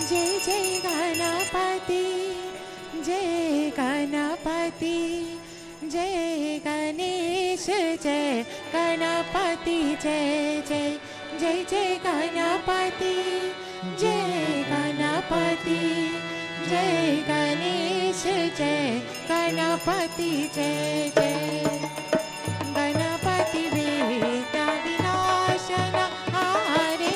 जय जय गणपति, जय गणपति, जय गणेश, जय गणपति, जय जय जय जय गणपति, जय गणपति, जय गणेश, जय गणपति, जय जय गणपति विघ्न विनाशन हारे,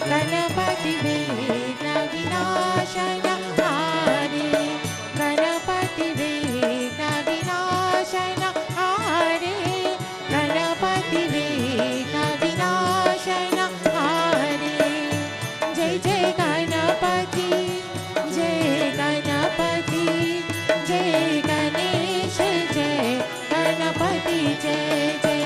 गणपति विघ्न विनाशन हारे, गणपति विघ्न विनाशन हारे, गणपति विघ्न विनाशन हारे। जय जय गणपति, जय गणपति, जय गणेश, जय गणपति, जय जय।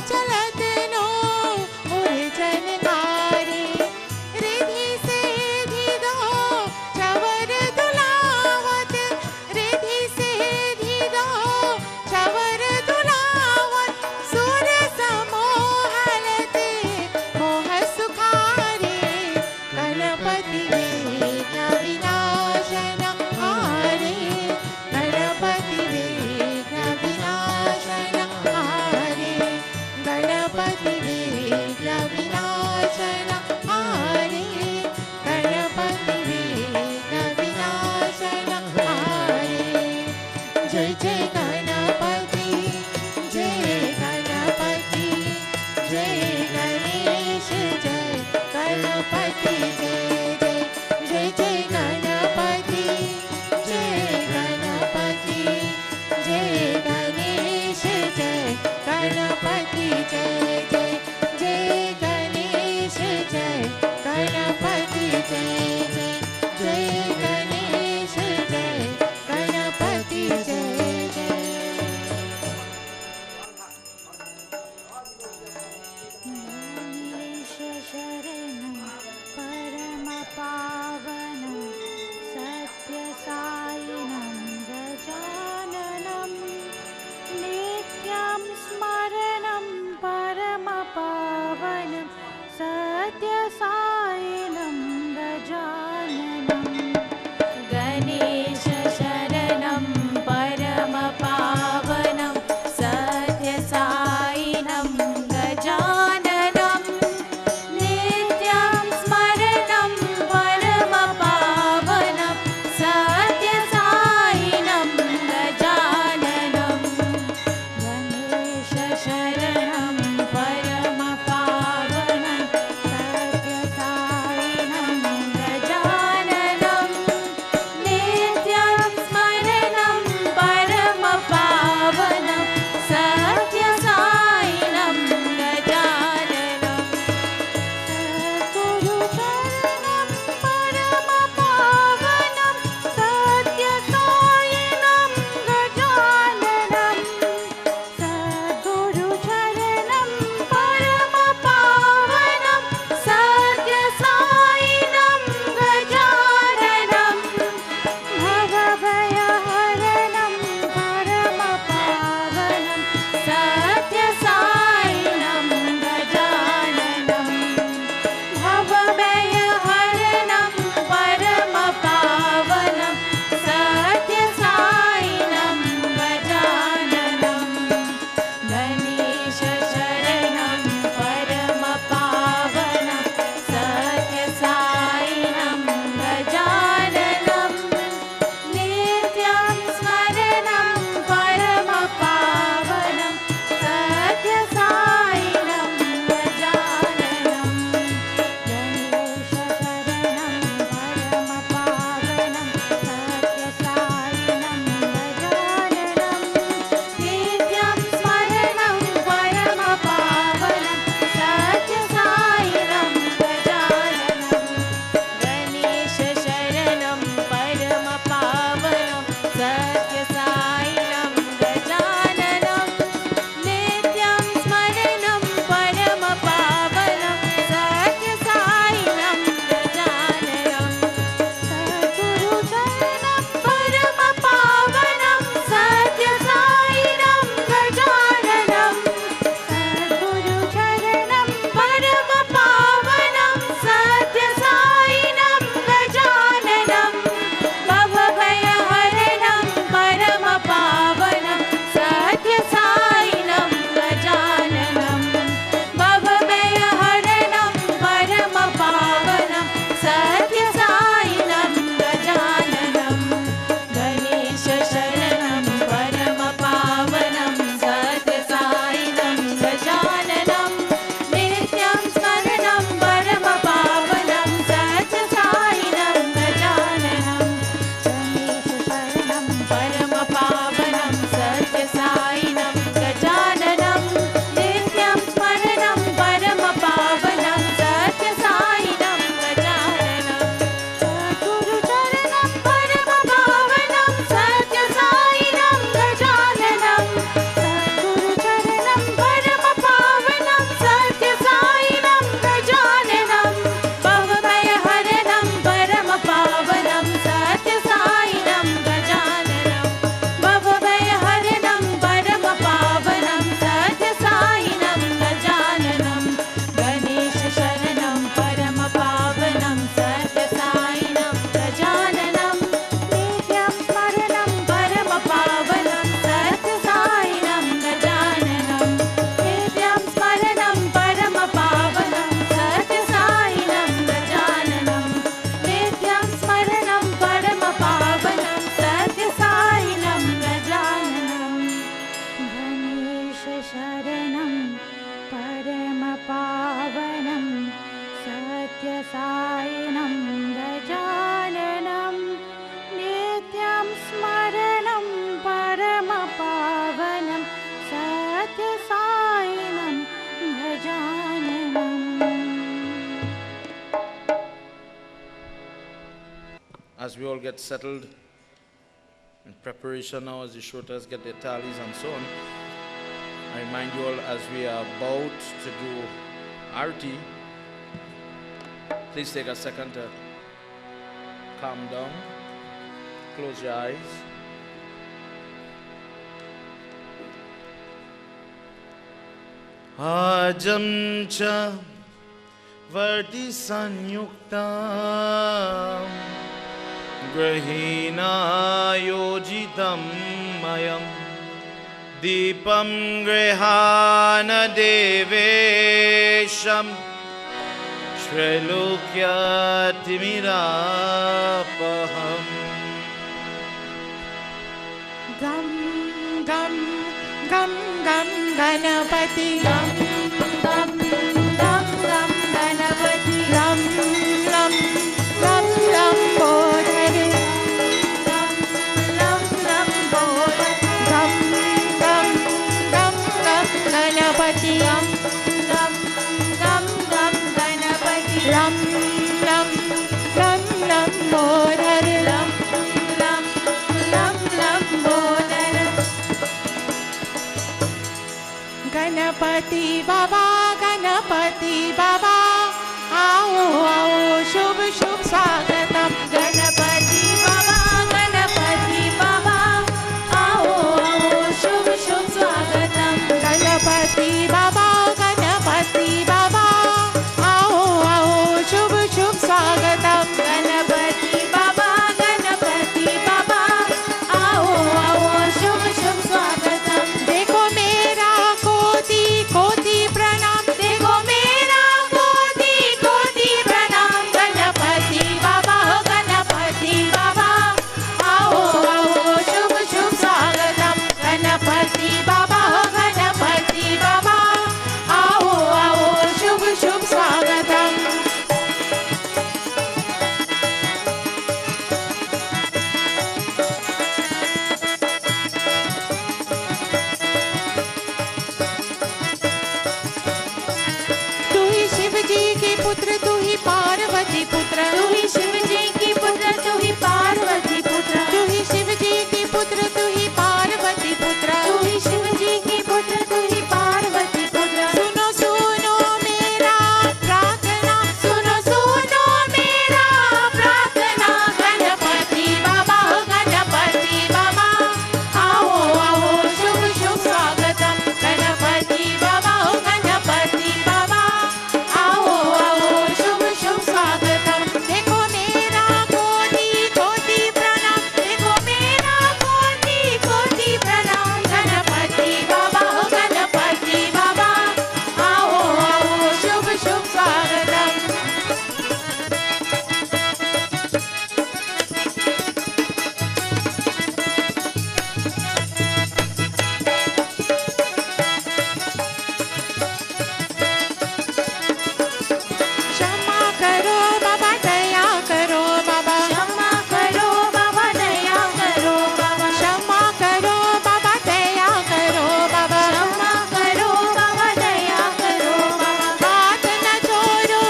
चलत नो उर जन कारे। as we all get settled in preparation now, as the shooters get their tallies and so on, I remind you all as we are about to do Arti, please take a second to calm down, close your eyes. Ajam cha varti sanyuktam grahina yojitam mayam deepam grihana devesham Shrelukya timirapaham Gam gam gam gam Ganapati gam gam gam gam Ganapati ram ram ram ram bodhare ram ram ram bodhare gam gam gam gam Ganapati gam gam gam gam Ganapati ram ram ram ram bodhare ram ram ram ram bodhare Ganapati Baba, Ganapati Baba, आओ आओ शुभ शुभ स्वागतम गणपति बाबा, गणपति बाबा, आओ आओ शुभ शुभ स्वागतम गणपति बाबा, गणपति बाबा, आओ आओ शुभ शुभ स्वागतम गणपति बाबा, गणपति बाबा, आओ आओ शुभ शुभ स्वागतम देखो मेरा कोटि कोटि प्रणाम देखो मेरा कोटि कोटि प्रणाम गणपति बाबा, गणपति बाबा, आओ आओ शुभ शुभ स्वागतम गणपति बाबा, गणपति बाबा, आओ आओ शुभ शुभ स्वागतम तू ही शिव जी के पुत्र तू ही पार्वती पुत्र तू ही शिव जी के पुत्र तू ही पार्वती पुत्र तू ही शिव जी के पुत्र तू ही पार्वती पुत्र तू ही शिव जी के पुत्र तू ही पार्वती पुत्र सुनो सुनो मेरा प्रार्थना सुनो सुनो मेरा प्रार्थना गणपति बाबा, गणपति बाबा, आओ आओ शुभ शुभ स्वागतम गणपति बाबा, गणपति बाबा, आओ आओ शुभ शुभ स्वागतम देखो मेरा कोटि कोटि प्रणाम देखो मेरा कोटि कोटि प्रणाम गणपति बाबा, गणपति बाबा, आओ आओ शुभ शुभ स्वागतम क्षमा करो बाबा दया करो बाबा क्षमा करो बाबा दया करो बाबा क्षमा करो बाबा दया करो बाबा क्षमा करो बाबा दया करो बाबा हाथ न छोड़ो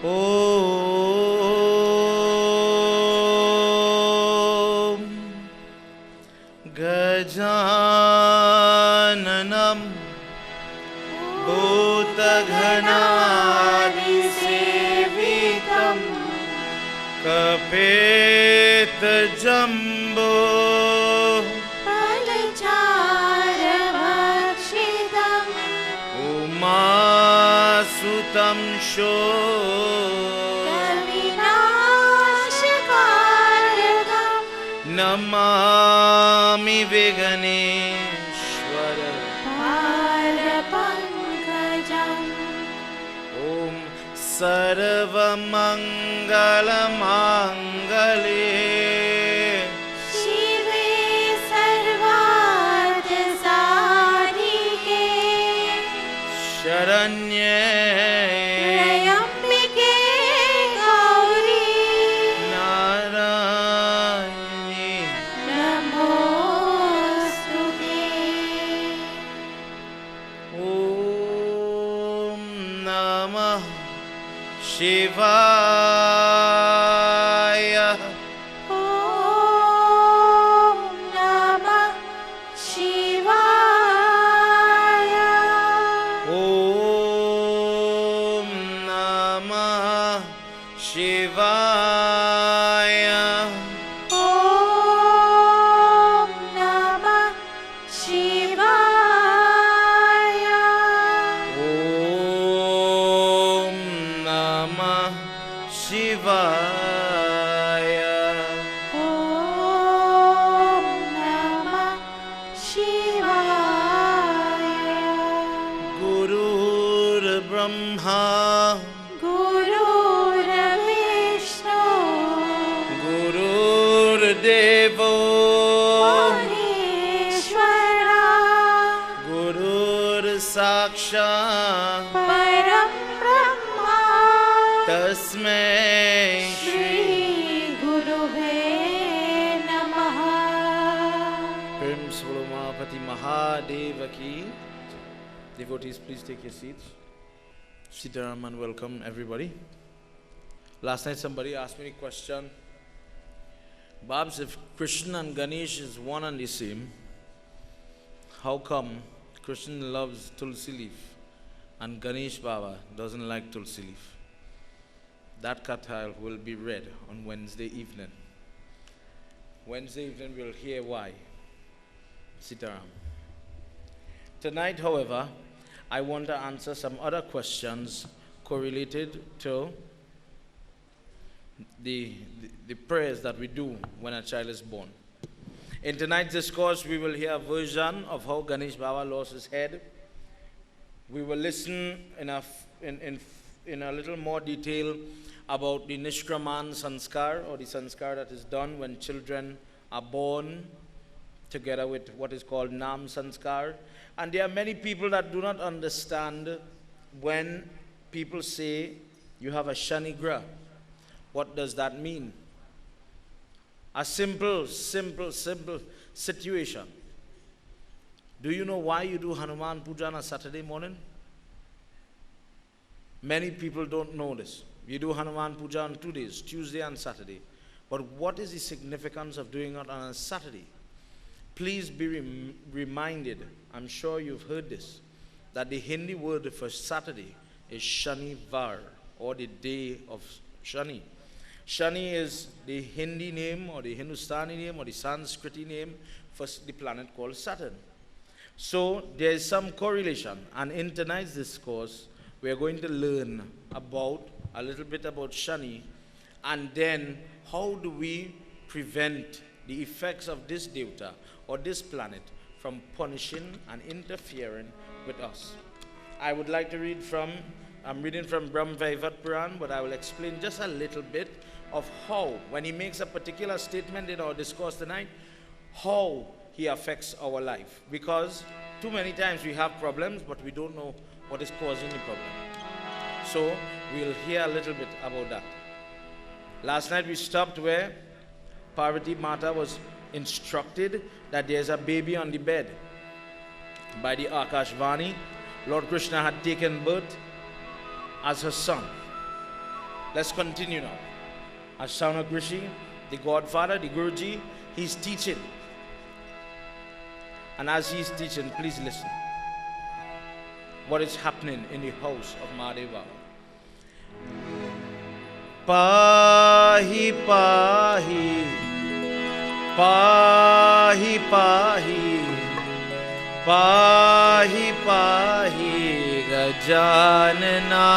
Om Gajananam Bhutaghanadisevitam Kapetajambo Palacharavakshitam Umasutam Sho Kavinashakarakam Namami Viganeshwara Parapankajam Om Sarvamangala-mangale Shive Sarvadasarike Sharanye Trayambike Gauri Narayani Namostute Om Namah Shivaya Om Namah Shivaya Om Namah Shivaya Om Namah Shivaya Om Namah Shivaya Om Namah Shivaya Gurur Brahma Guru Vishnu Gurur Devo Maheshwara Gurur Sakshat Param Brahma Tasmai Shri Guruve Namaha Prince Volumapati Mahadeva ki. Devotees, please take your seats. Sitaram and welcome everybody. Last night somebody asked me a question. Babs, if Krishna and Ganesh is one and the same, how come Krishna loves Tulsi leaf and Ganesh Baba doesn't like Tulsi leaf? That katha will be read on Wednesday evening. Wednesday evening we'll hear why. Sitaram. Tonight, however, I want to answer some other questions correlated to the prayers that we do when a child is born. In tonight's discourse, we will hear a version of how Ganesh Baba lost his head. We will listen in a little more detail about the Nishkraman Sanskar, or the Sanskar that is done when children are born, together with what is called Nam Sanskar. And there are many people that do not understand when people say you have a Shani Grah. What does that mean? A simple situation. Do you know why you do Hanuman Puja on a Saturday morning? Many people don't know this. You do Hanuman Puja on 2 days, Tuesday and Saturday. But what is the significance of doing it on a Saturday? Please be reminded, I'm sure you've heard this, that the Hindi word for Saturday is Shanivar, or the day of Shani. Shani is the Hindi name, or the Hindustani name, or the Sanskriti name for the planet called Saturn. So there is some correlation, and in tonight's discourse, we are going to learn about a little bit about Shani, and then how do we prevent the effects of this Devta or this planet from punishing and interfering with us. I would like to read from, I'm reading from Brahm Vaivat Puran, but I will explain just a little bit of how, when he makes a particular statement in our discourse tonight, how he affects our life. Because too many times we have problems, but we don't know what is causing the problem. So we'll hear a little bit about that. Last night we stopped where Parvati Mata was instructed that there's a baby on the bed. By the Akashvani, Lord Krishna had taken birth as her son. Let's continue now. As Shaunak Rishi, the Godfather, the Guruji, he's teaching. And as he's teaching, please listen. What is happening in the house of Mahadev Baba? Pahi, pahi, pahi, pahi, pahi, pahi, Gajanana,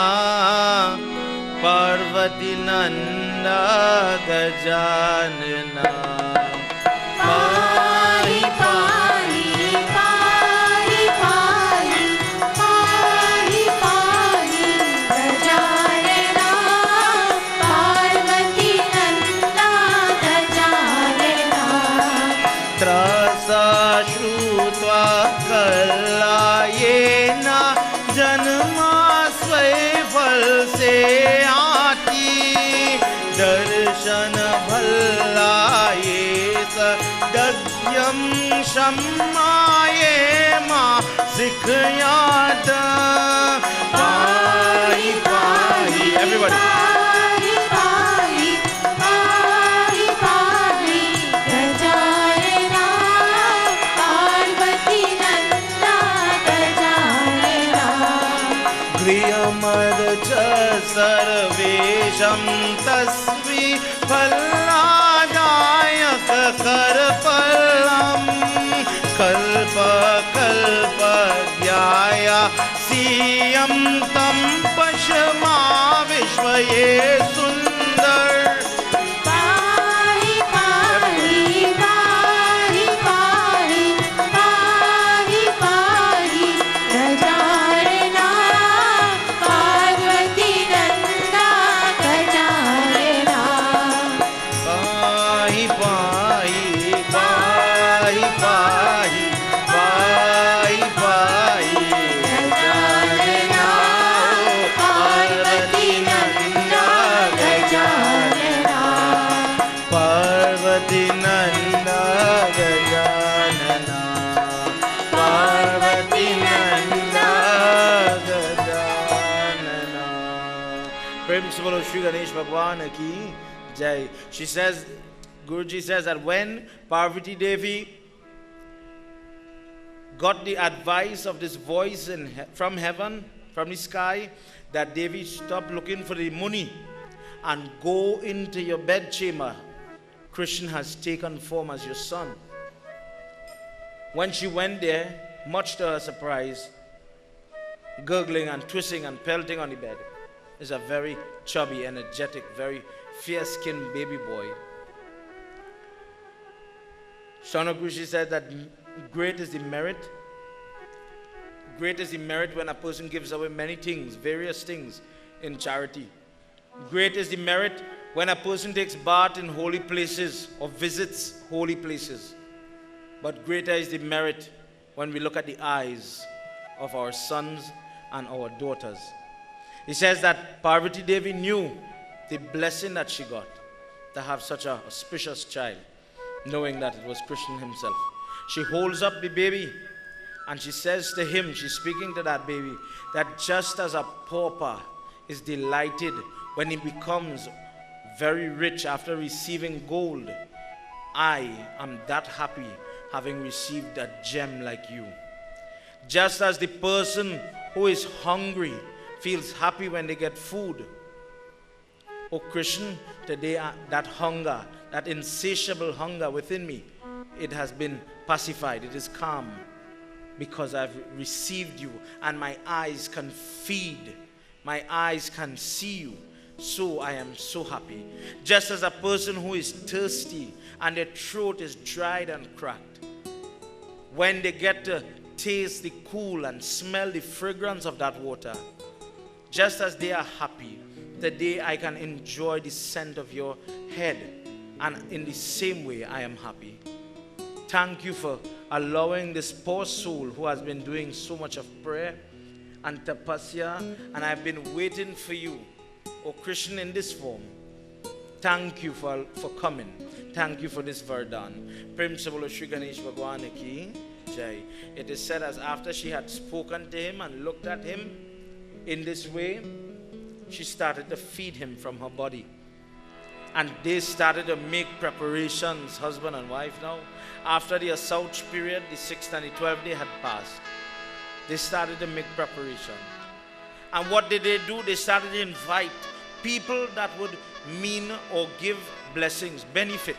Parvati Nanda, Gajanana. Pahi, pahi, pahi, pahi, pahi, pahi, Gajanana, Parvati Nanda, Gajanana. Trasa Shrutva Kalayena Janma Swai Phal Se Aati Darshan Bhallaye Sadagyam Shammaye Ma Sikhyata. Pahi Pahi. Everybody. Pahi, pahi, pahi, pahi, Gajanana, Parvati Nanda, Gajanana. Griyamad cha sarvesham tasvi phalladayak karpalam kalpa kalpa dhyaya siyam tam pashma vishwaye sundar. Pahi, pahi, pahi, pahi, pahi, pahi, Gajanana, Parvati Nanda, Gajanana. Pahi pahi pahi pahi pahi pahi Gajanana, Parvati Nanda, Gajanana. Parvati Nanda Gajanana, Parvati Nanda Gajanana. Prem se bolo Shri Ganesh Bhagwan ki jai. She says, Guruji says that when Parvati Devi got the advice of this voice from heaven, from the sky, that Devi stop looking for the Muni and go into your bedchamber. Krishna has taken form as your son. When she went there, much to her surprise, gurgling and twisting and pelting on the bed is a very chubby, energetic, very fair-skinned baby boy. Shaunak Rishi said that great is the merit. Great is the merit when a person gives away many things, various things in charity. Great is the merit when a person takes bath in holy places or visits holy places. But greater is the merit when we look at the eyes of our sons and our daughters. He says that Parvati Devi knew the blessing that she got to have such a auspicious child, knowing that it was Krishna himself. She holds up the baby and she says to him, she's speaking to that baby, that just as a pauper is delighted when he becomes very rich after receiving gold, I am that happy having received a gem like you. Just as the person who is hungry feels happy when they get food, oh Krishna, today that hunger, that insatiable hunger within me, it has been pacified, it is calm, because I've received you and my eyes can feed, my eyes can see you. So I am so happy. Just as a person who is thirsty and their throat is dried and cracked, when they get to taste the cool and smell the fragrance of that water, just as they are happy, today I can enjoy the scent of your head, and in the same way I am happy. Thank you for allowing this poor soul who has been doing so much of prayer and tapasya, and I've been waiting for you, oh Krishna, in this form. Thank you for coming. Thank you for this Vardhan. Prem se bolo Shri Ganesh Bhagwan ki jai. It is said as after she had spoken to him and looked at him in this way, she started to feed him from her body. And they started to make preparations, husband and wife now. After the assault period, the 6th and the 12th day had passed. They started to make preparation. And what did they do? They started to invite people that would mean or give blessings, benefit.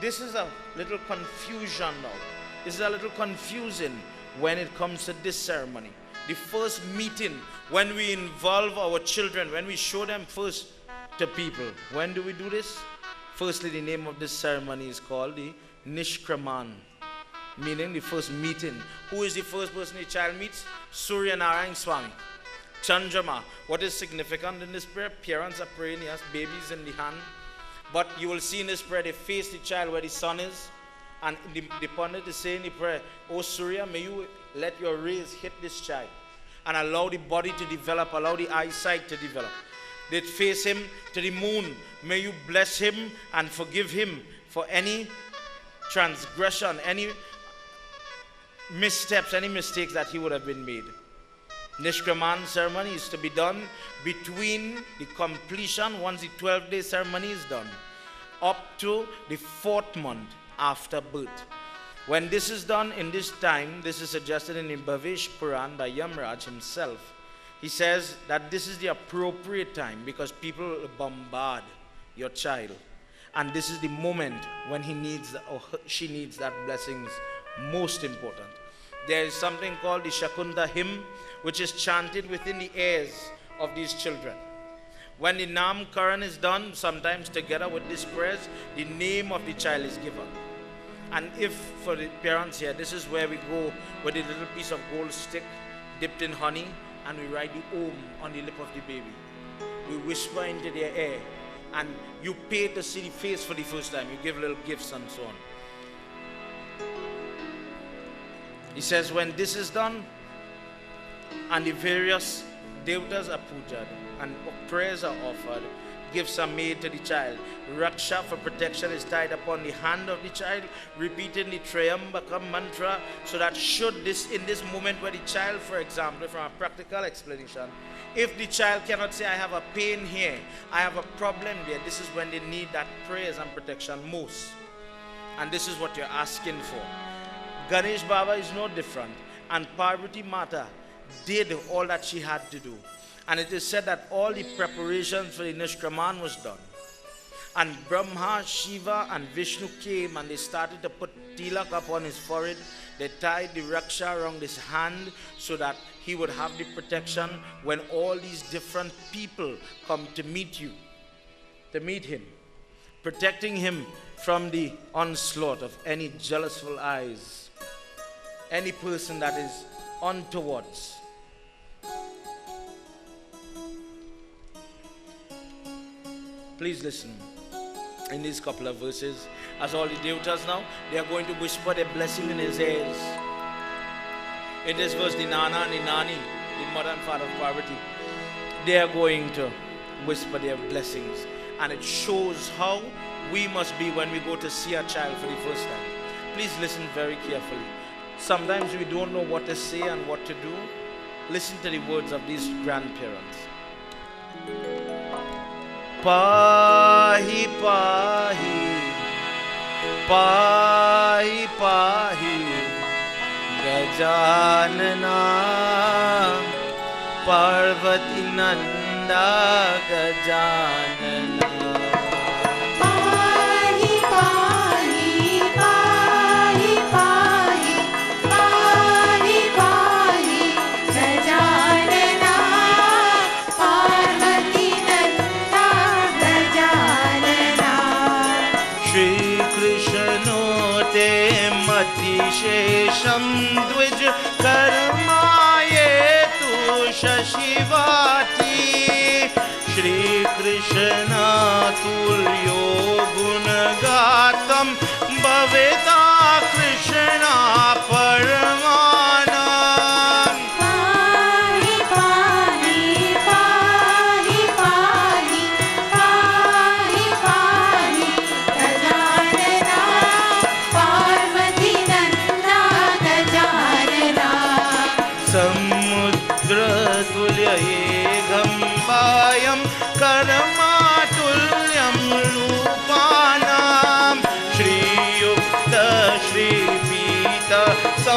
This is a little confusion now. This is a little confusing when it comes to this ceremony. The first meeting, when we involve our children, when we show them first to people. When do we do this? Firstly, the name of this ceremony is called the Nishkraman, meaning the first meeting. Who is the first person the child meets? Surya Narayan Swami. Chandrama. What is significant in this prayer? Parents are praying, yes, babies in the hand. But you will see in this prayer, they face the child where the sun is. And the Pandit is saying in the prayer, "Oh Surya, may you let your rays hit this child and allow the body to develop, allow the eyesight to develop." They face him to the moon. May you bless him and forgive him for any transgression, any missteps, any mistakes that he would have been made. Nishkraman ceremony is to be done between the completion, once the 12-day ceremony is done, up to the 4th month after birth. When this is done in this time, this is suggested in the Bhavesh Puran by Yamraj himself. He says that this is the appropriate time because people bombard your child. And this is the moment when he needs or she needs that blessings most important. There is something called the Shakunda hymn, which is chanted within the ears of these children. When the Nam Karan is done, sometimes together with these prayers, the name of the child is given. And if for the parents here, this is where we go with a little piece of gold stick dipped in honey, and we write the Om on the lip of the baby. We whisper into their ear, and you pay to see the face for the first time. You give little gifts and so on. He says when this is done, and the various devatas are pujaed, and prayers are offered, gifts are made to the child. Raksha for protection is tied upon the hand of the child, repeating the Trayambaka mantra, so that should this, in this moment where the child, for example, from a practical explanation, if the child cannot say, "I have a pain here, I have a problem there," this is when they need that prayers and protection most. And this is what you're asking for. Ganesh Baba is no different. And Parvati Mata did all that she had to do. And it is said that all the preparations for the Nishkraman was done. And Brahma, Shiva and Vishnu came and they started to put tilak upon his forehead. They tied the raksha around his hand so that he would have the protection when all these different people come to meet you, to meet him, protecting him from the onslaught of any jealousful eyes, any person that is untowards. Please listen. In these couple of verses, as all the devatas now, they are going to whisper their blessing in his ears. In this verse, the Nana and the Nani, the mother and father of Parvati, they are going to whisper their blessings. And it shows how we must be when we go to see a child for the first time. Please listen very carefully. Sometimes we don't know what to say and what to do. Listen to the words of these grandparents. Pahi pahi, pahi pahi, Gajanana, Parvati Nanda Gajanana. Pahi pahi, pahi pahi, pahi pahi, Gajanana, Parvati Nanda Gajanana. Shri Krishna te mati shesham dvij karmaye tu shashivati. Shri Krishna tulyo gunagatam bhaveta Krishna paramanam. Pahi pahi, pahi pahi, pahi pahi, Gajanana, Parvati Nanda Gajanana. Samudra tulya egham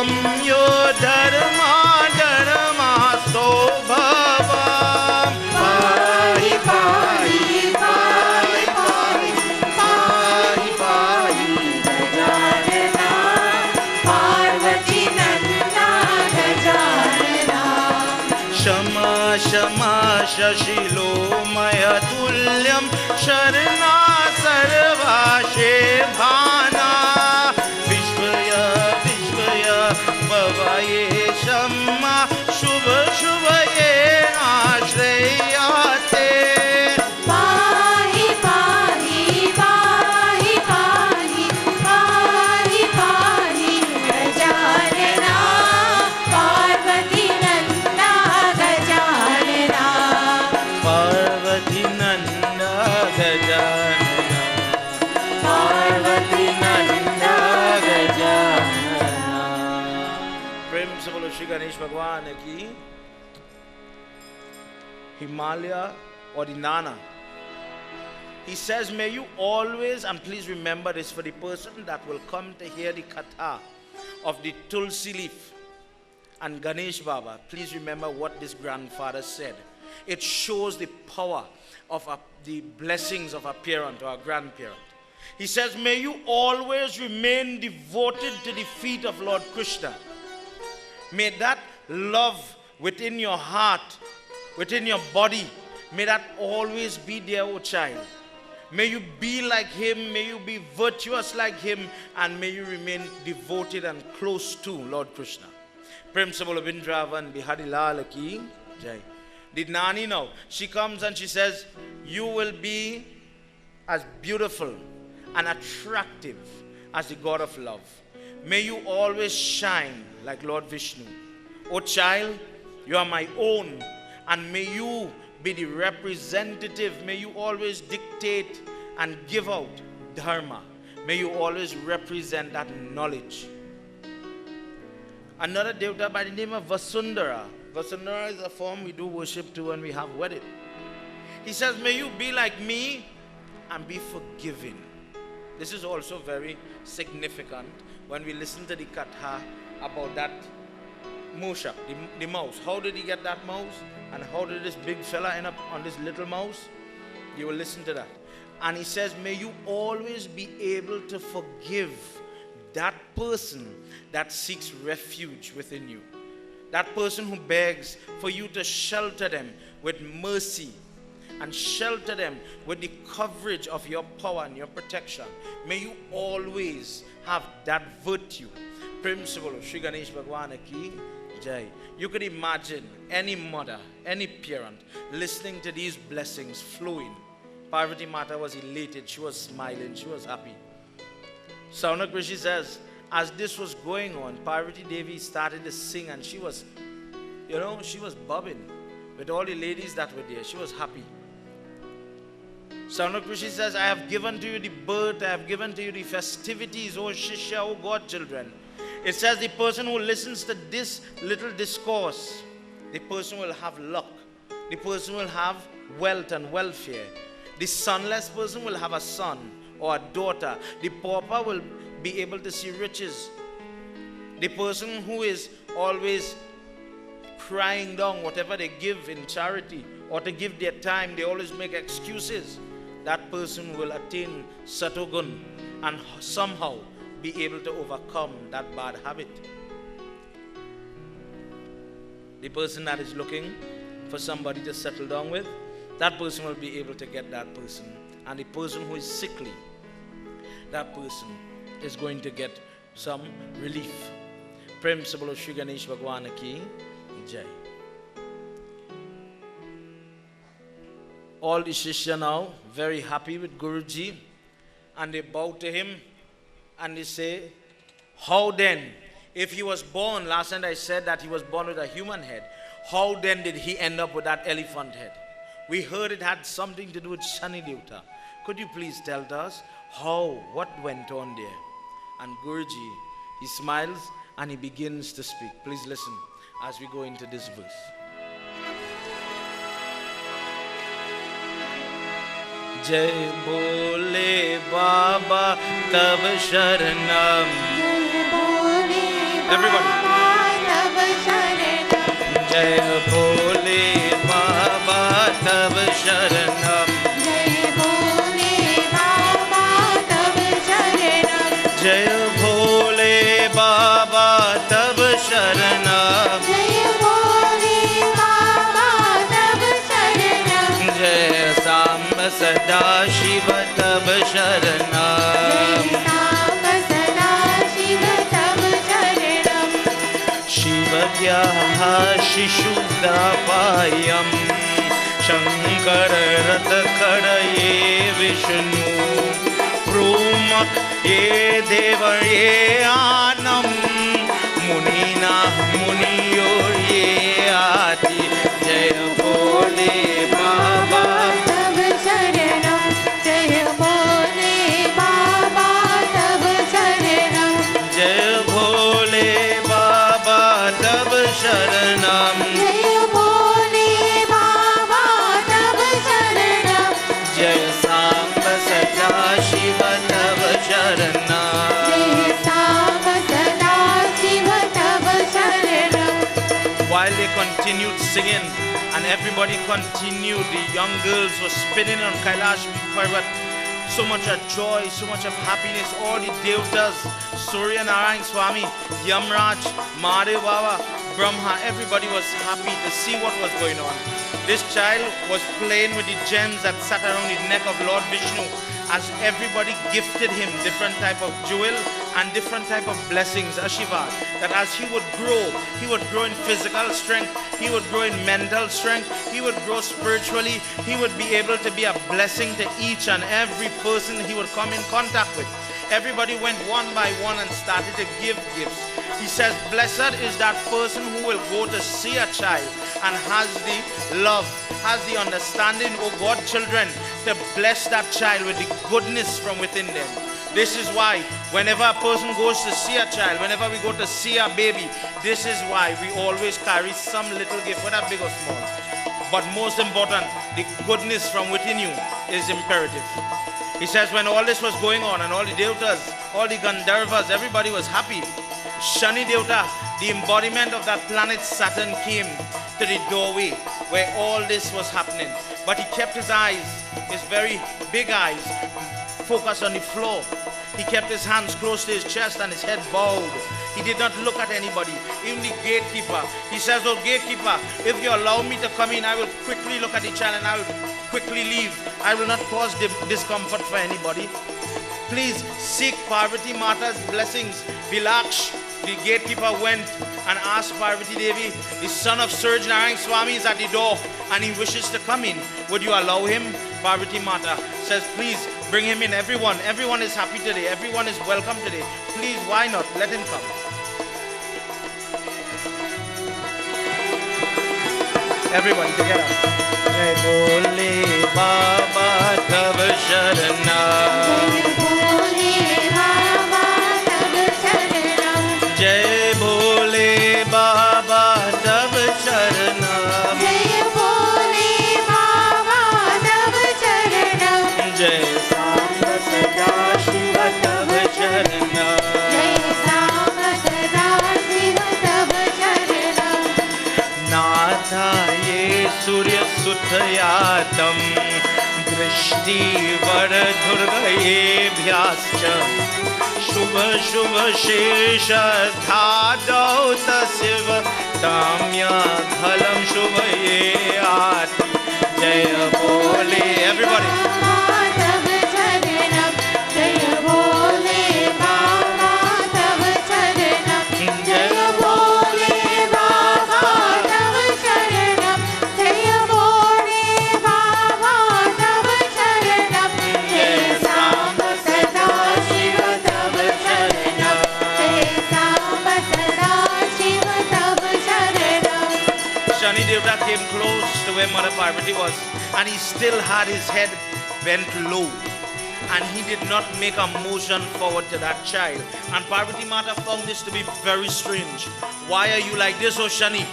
संयो धर्मा धर्मास्तो भवम् पाहि पाहि पाहि पाहि पाहि पाहि गजानना पार्वती नंदा गजानना क्षमा क्षमा शशिलोमय तुल्यं शरणा सर्वाशे भाना विश्वय विश्वय भवये क्षमा शुभ शुभ ये आश्रयाते पाहि पाहि पाहि पाहि पाहि पाहि गजानना पार्वती नंदा गजानना पार्वती नंदा गजानना पार्वती नंदा गजानना। प्रेम से बोलो श्री गणेश भगवान की। Himalaya or Inanna. He says, may you always, and please remember this for the person that will come to hear the katha of the Tulsi leaf and Ganesh Baba, please remember what this grandfather said. It shows the power of the blessings of our parent or our grandparent. He says, may you always remain devoted to the feet of Lord Krishna. May that love within your heart, within your body, may that always be there, O child. May you be like him, may you be virtuous like him, and may you remain devoted and close to Lord Krishna. Prem se bolo Vrindavan Bihari Lal ki jai. The Nani now, she comes and she says, you will be as beautiful and attractive as the God of love. May you always shine like Lord Vishnu. O child, you are my own, and may you be the representative. May you always dictate and give out dharma. May you always represent that knowledge. Another devta by the name of Vasundhara. Vasundhara is a form we do worship to when we have wedded. He says, may you be like me and be forgiving. This is also very significant when we listen to the katha about that Moshe, the mouse. How did he get that mouse? And how did this big fella end up on this little mouse? You will listen to that. And he says, may you always be able to forgive that person that seeks refuge within you. That person who begs for you to shelter them with mercy and shelter them with the coverage of your power and your protection. May you always have that virtue. Prem se bolo Shri Ganesh Bhagwan ki jai. You could imagine any mother, any parent listening to these blessings flowing. Parvati Mata was elated, she was smiling, she was happy. Saunak Rishi says, as this was going on, Parvati Devi started to sing and she was, she was bobbing with all the ladies that were there. She was happy. Saunak Rishi says, I have given to you the birth, I have given to you the festivities, O Shishya, O God children. It says the person who listens to this little discourse, the person will have luck. The person will have wealth and welfare. The sonless person will have a son or a daughter. The pauper will be able to see riches. The person who is always crying down whatever they give in charity or to give their time, they always make excuses. That person will attain Satogun and somehow be able to overcome that bad habit. The person that is looking for somebody to settle down with, that person will be able to get that person. And the person who is sickly, that person is going to get some relief. Prem se bolo Shri Ganesh Bhagwan ki jai. All the Shishya now very happy with Guruji, and they bow to him and they say, how then, if he was born, last time I said that he was born with a human head, how then did he end up with that elephant head? We heard it had something to do with Shani Devta. Could you please tell us what went on there? And Guruji, he smiles and he begins to speak. Please listen as we go into this verse. Jai Bole Baba Tab Sharanam, Jai Bole Everybody. तब शरणम जय भोले बाबा तब शरणम जय भोले बाबा तब शरणम जय भोले बाबा तब शरणम जय भोले बाबा तब शरणम जय सांब सदा शिव तब शरणम साम सदा शिव तब शरणम शिवज्ञः शिशुदापायं शङ्कर रथखडये विष्णु प्रूमक ये देव ये आनम मुनिना मुनियो ये आति जय भोले बाबा तब शरणम जय भोले बाबा तब शरणम जय भोले बाबा तब शरणम जय भोले बाबा तब शरणम जय सांब सदा शिव तब शरणम जय साम सदा शिव तब शरणम While they continued singing and everybody continued, the young girls were spinning on Kailash Parvat. So much of joy, so much of happiness. All the devtas, Surya Narayan Swami, Yamraj, Mahadev Baba, Brahma, everybody was happy to see what was going on. This child was playing with the gems that sat around the neck of Lord Vishnu, as everybody gifted him different type of jewel and different type of blessings, Ashirvad, that as he would grow in physical strength, he would grow in mental strength, he would grow spiritually, he would be able to be a blessing to each and every person he would come in contact with. Everybody went one by one and started to give gifts. He says, blessed is that person who will go to see a child and has the love, has the understanding, oh God, children, to bless that child with the goodness from within them. This is why whenever a person goes to see a child, whenever we go to see a baby, this is why we always carry some little gift, whether big or small. But most important, the goodness from within you is imperative. He says when all this was going on and all the devtas, all the Gandharvas, everybody was happy. Shani Devta, the embodiment of that planet Saturn, came to the doorway where all this was happening. But he kept his eyes, his very big eyes, focused on the floor. He kept his hands close to his chest and his head bowed. He did not look at anybody, even the gatekeeper. He says, oh gatekeeper, if you allow me to come in, I will quickly look at the child and I will quickly leave. I will not cause discomfort for anybody. Please seek Parvati Mata's blessings. Vilaksh, the gatekeeper, went and asked Parvati Devi, the son of Surya Narayan Swami is at the door and he wishes to come in. Would you allow him? Parvati Mata says, please bring him in. Everyone is happy today. Everyone is welcome today. Please, why not? Let him come. Everyone together. Jai Bole Baba Tab Sharana. जय भोले बाबा तब शरणम जय भोले बाबा तब शरणम जय भोले बाबा तब शरणम नाथाये सूर्य सुतयातं दृष्टि वरदुर्गयेभ्यश्च शुभ शुभ शेष धादौ तस्व ताम्याघलं शुभये आति जय भोले everybody तब शरणम जय भोले बाबा तब शरणम जय भोले बाबा तब शरणम जय भोले बाबा तब शरणम जय सांब सदा शिव तब शरणम जय सांब सदा शिव तब शरणम Shani Devta came close to where Mother Parvati was and he still had his head bent low and he did not make a motion forward to that child. And Parvati Mata found this to be very strange. Why are you like this, oh Shani?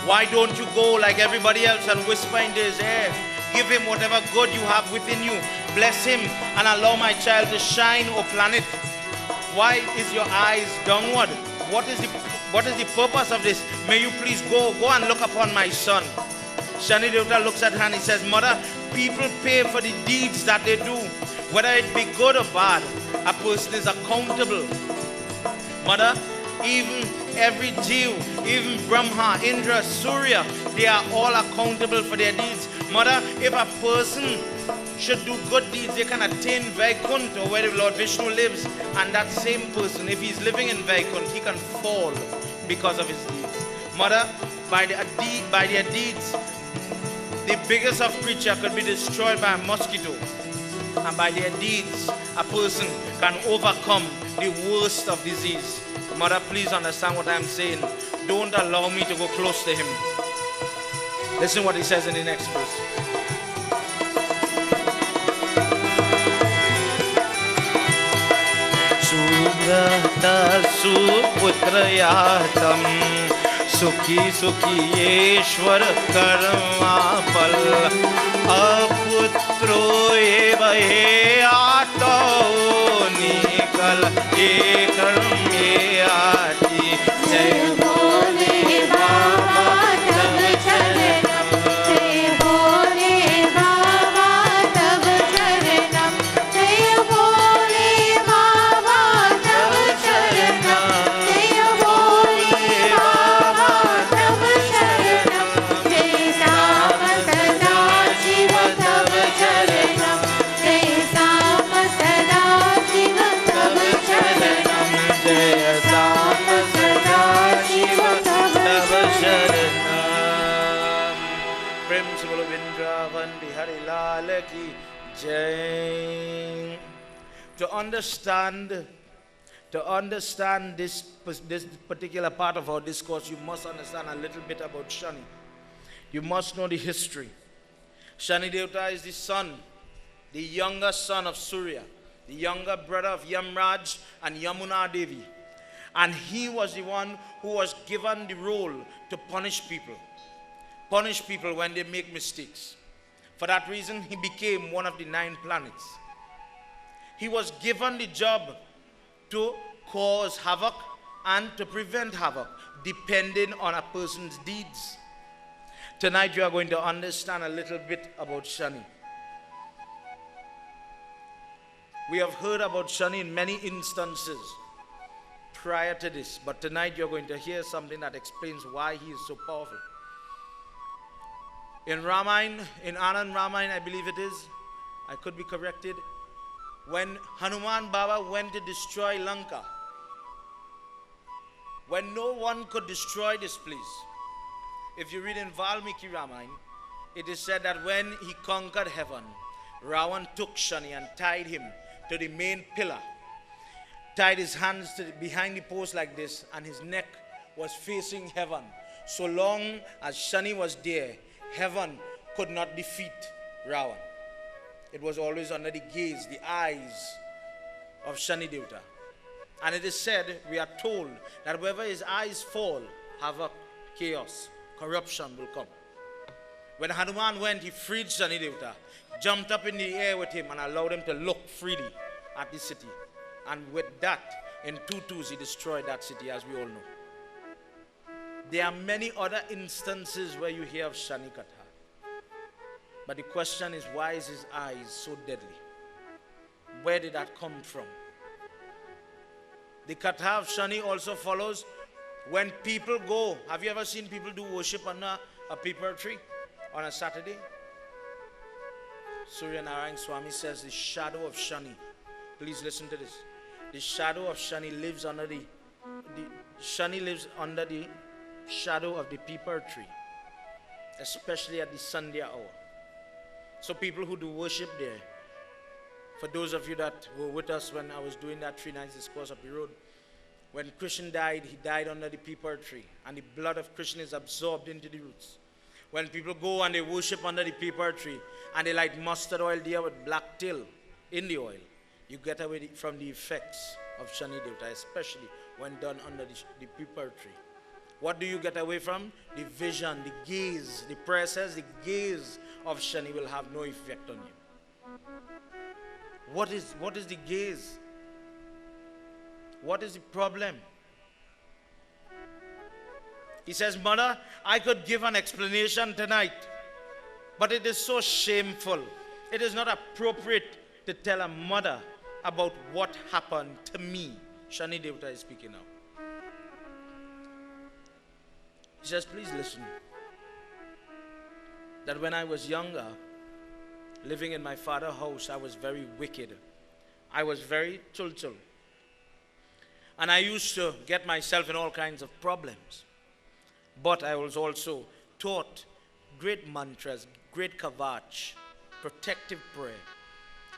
Why don't you go like everybody else and whisper into his ear? Give him whatever good you have within you. Bless him and allow my child to shine, oh planet. Why is your eyes downward? What is the What is the purpose of this? May you please go and look upon my son. Shani Devta looks at her and he says, Mother, people pay for the deeds that they do. Whether it be good or bad, a person is accountable. Mother, even every Jew, even Brahma, Indra, Surya, they are all accountable for their deeds. Mother, if a person should do good deeds, they can attain Vaikuntha, where the Lord Vishnu lives. And that same person, if he's living in Vaikuntha, he can fall because of his deeds. Mother, by their deeds, the biggest of creature could be destroyed by a mosquito. And by their deeds, a person can overcome the worst of disease. Mother, please understand what I'm saying. Don't allow me to go close to him. Listen what he says in the next verse. Subrata suputrayatam sukhi sukhi yeshwar karma pal aputro eva he ato nikal ekram ye aati jai bole baba tab charanam jai bole baba tab charanam jai bole baba tab charanam jai bole baba tab charanam jai Sama Sada Shiva tab charanam jai Sama Sada Shiva tab charanam jai Sama Sada Shiva tab charanam. Principal Vrindavan Bihari Lal ki jai. To understand this particular part of our discourse, you must understand a little bit about Shani. You must know the history. Shani Devta is the son, the younger son of Surya, the younger brother of Yamraj and Yamuna Devi. And he was the one who was given the role to punish people when they make mistakes. For that reason, he became one of the 9 planets. He was given the job to cause havoc and to prevent havoc, depending on a person's deeds. Tonight you are going to understand a little bit about Shani. We have heard about Shani in many instances prior to this, but tonight you're going to hear something that explains why he is so powerful. In Ramayana, in Anand Ramayana, I believe it is, I could be corrected, when Hanuman Baba went to destroy Lanka, when no one could destroy this place. If you read in Valmiki Ramayana, it is said that when he conquered heaven, Ravan took Shani and tied him to the main pillar, tied his hands behind the post like this, and his neck was facing heaven. So long as Shani was there, heaven could not defeat Ravan. It was always under the gaze, the eyes of Shani Devta. And it is said, we are told, that wherever his eyes fall, havoc, chaos, corruption will come. When Hanuman went, he freed Shani Devta, jumped up in the air with him and allowed him to look freely at the city. And with that, in 2 he destroyed that city, as we all know. There are many other instances where you hear of Shani Katha. But the question is, why is his eyes so deadly? Where did that come from? The Katha of Shani also follows when people go. Have you ever seen people do worship under a peepal tree on a Saturday? Surya Narayan Swami says the shadow of Shani. Please listen to this. The shadow of Shani lives under the shadow of the peepal tree, especially at the Sandhya hour. So people who do worship there, for those of you that were with us when I was doing that 3 nights discourse up the road, when Krishna died, he died under the peepal tree, and the blood of Krishna is absorbed into the roots. When people go and they worship under the peepal tree, and they light mustard oil there with black till in the oil, you get away from the effects of Shani Devta, especially when done under the peepal tree. What do you get away from? The vision, the gaze. The prayer says the gaze of Shani will have no effect on you. What is the gaze? What is the problem? He says, Mother, I could give an explanation tonight, but it is so shameful. It is not appropriate to tell a mother about what happened to me. Shani Devta is speaking now. He says, please listen. That when I was younger, living in my father's house, I was very wicked. I was very tultul. And I used to get myself in all kinds of problems. But I was also taught great mantras, great kavach, protective prayer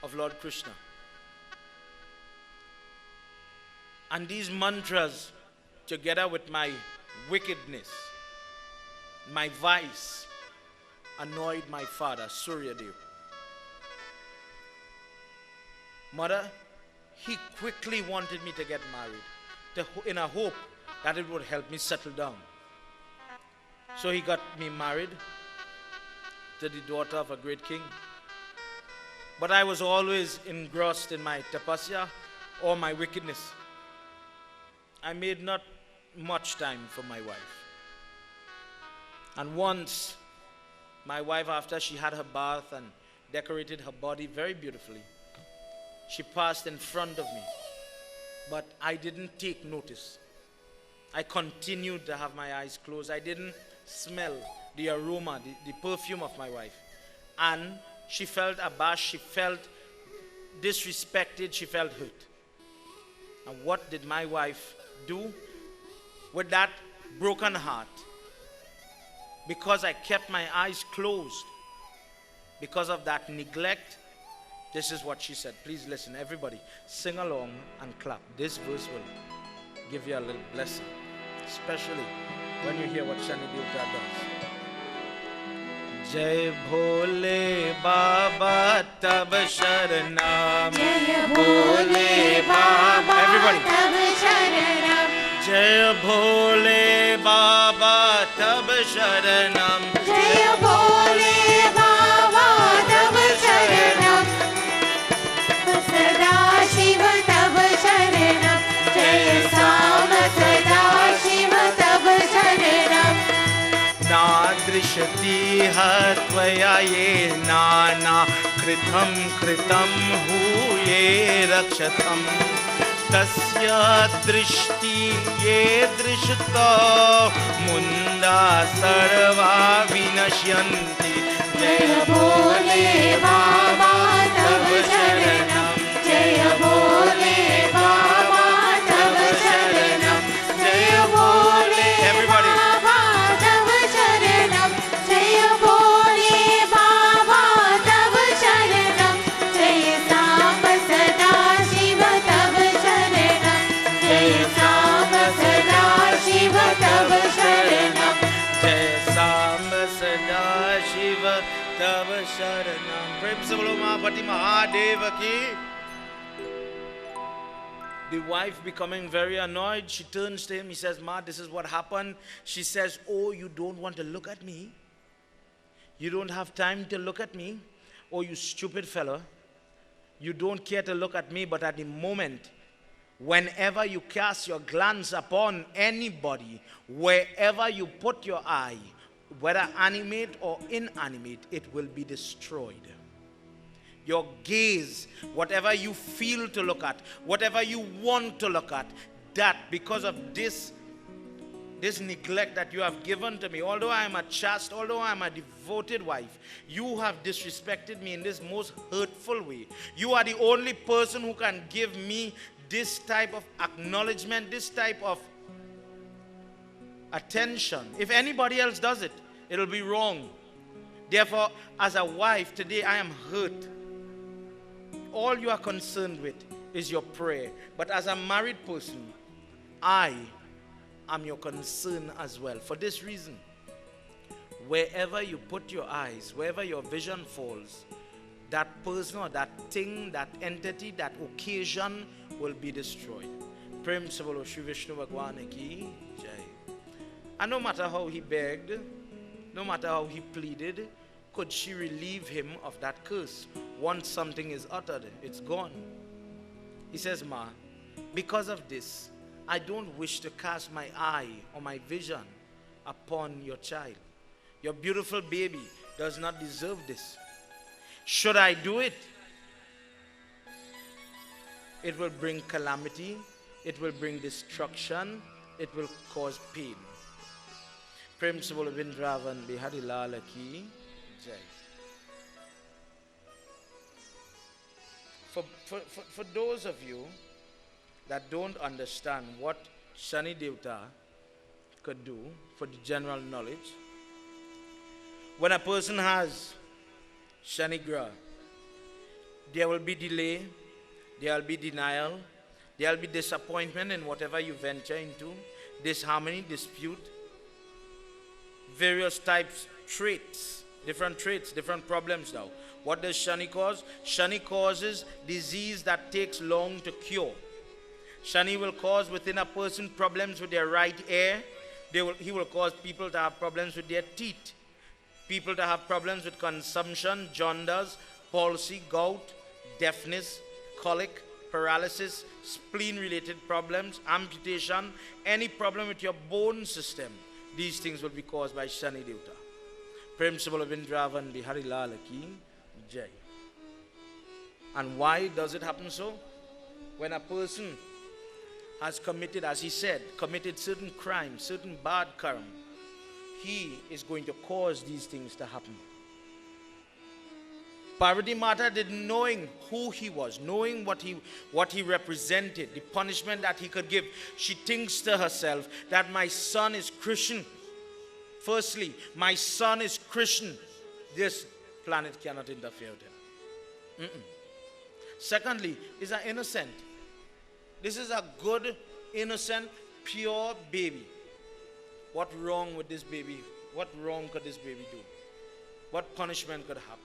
of Lord Krishna. And these mantras, together with my wickedness, my vice, annoyed my father, Suryadev. Mother, he quickly wanted me to get married, in a hope that it would help me settle down. So he got me married to the daughter of a great king. But I was always engrossed in my tapasya or my wickedness. I made not much time for my wife. And once, my wife, after she had her bath and decorated her body very beautifully, she passed in front of me. But I didn't take notice. I continued to have my eyes closed. I didn't smell the aroma, the perfume of my wife. And she felt abashed, she felt disrespected, she felt hurt. And what did my wife do? With that broken heart, because I kept my eyes closed, because of that neglect, this is what she said. Please listen, everybody, sing along and clap. This verse will give you a little blessing, especially when you hear what Shani Devta does. Jai Bhole Baba Tab Sharanam. Jai Bhole Baba Everybody. Tab Sharanam. Jai Bhole Baba Tab Sharanam. Jai Bhole Baba Tab Sharanam. Sada Shiva Tab Sharanam. Jai Sama Sada Shiva Tab Sharanam. नादृशति त्वया ये नाना कृतं कृतं हूये रक्षतं तस्य दृष्टि ये दृष्टो मुंदा सर्वा विनश्यन्ति जय भोले बाबा तव शरणं जय भोले बाबा तव शरणं जय भोले Everybody. बाबा तव शरणं जय भोले बाबा तव शरणं जय सांब सदा शिव तव शरणं जय सांब सदा शिव तव शरणं जय सांब सदा शिव तव शरणम. प्रेम से बोलो महापति महादेव की. The wife becoming very annoyed, she turns to him, he says, Ma, this is what happened. She says, oh, you don't want to look at me? You don't have time to look at me? Oh, you stupid fellow. You don't care to look at me, but at the moment, whenever you cast your glance upon anybody, wherever you put your eye, whether animate or inanimate, it will be destroyed. Your gaze, whatever you feel to look at, whatever you want to look at, that because of this neglect that you have given to me, although I am a chaste, although I am a devoted wife, you have disrespected me in this most hurtful way. You are the only person who can give me this type of acknowledgement, this type of attention. If anybody else does it, it'll be wrong. Therefore, as a wife, today I am hurt. All you are concerned with is your prayer. But as a married person, I am your concern as well. For this reason, wherever you put your eyes, wherever your vision falls, that person or that thing, that entity, that occasion will be destroyed. Prem se bolo Shri Vishnu Bhagwan ki jai. And no matter how he begged, no matter how he pleaded, could she relieve him of that curse? Once something is uttered, it's gone. He says, Ma, because of this, I don't wish to cast my eye or my vision upon your child. Your beautiful baby does not deserve this. Should I do it? It will bring calamity. It will bring destruction. It will cause pain. Prem se bolo Vrindavan Bihari Lal ki jai. For those of you that don't understand what Shani Devta could do, for the general knowledge, when a person has Shani Graha, there will be delay, there will be denial, there will be disappointment in whatever you venture into, disharmony, dispute, various types, traits, different problems now. What does Shani cause? Shani causes disease that takes long to cure. Shani will cause within a person problems with their right ear. He will cause people to have problems with their teeth. People to have problems with consumption, jaundice, palsy, gout, deafness, colic, paralysis, spleen-related problems, amputation, any problem with your bone system. These things will be caused by Shani Devta. Prem se bolo Vrindavan Bihari Lal ki jai. And why does it happen so? When a person has committed, as he said, committed certain crimes, certain bad karma, he is going to cause these things to happen. Parvati Mata did, knowing who he was, knowing what he represented, the punishment that he could give, she thinks to herself that my son is Christian. Firstly, my son is Christian. This planet cannot interfere with him. Secondly, he's an innocent. This is a good, innocent, pure baby. What wrong with this baby? What wrong could this baby do? What punishment could happen?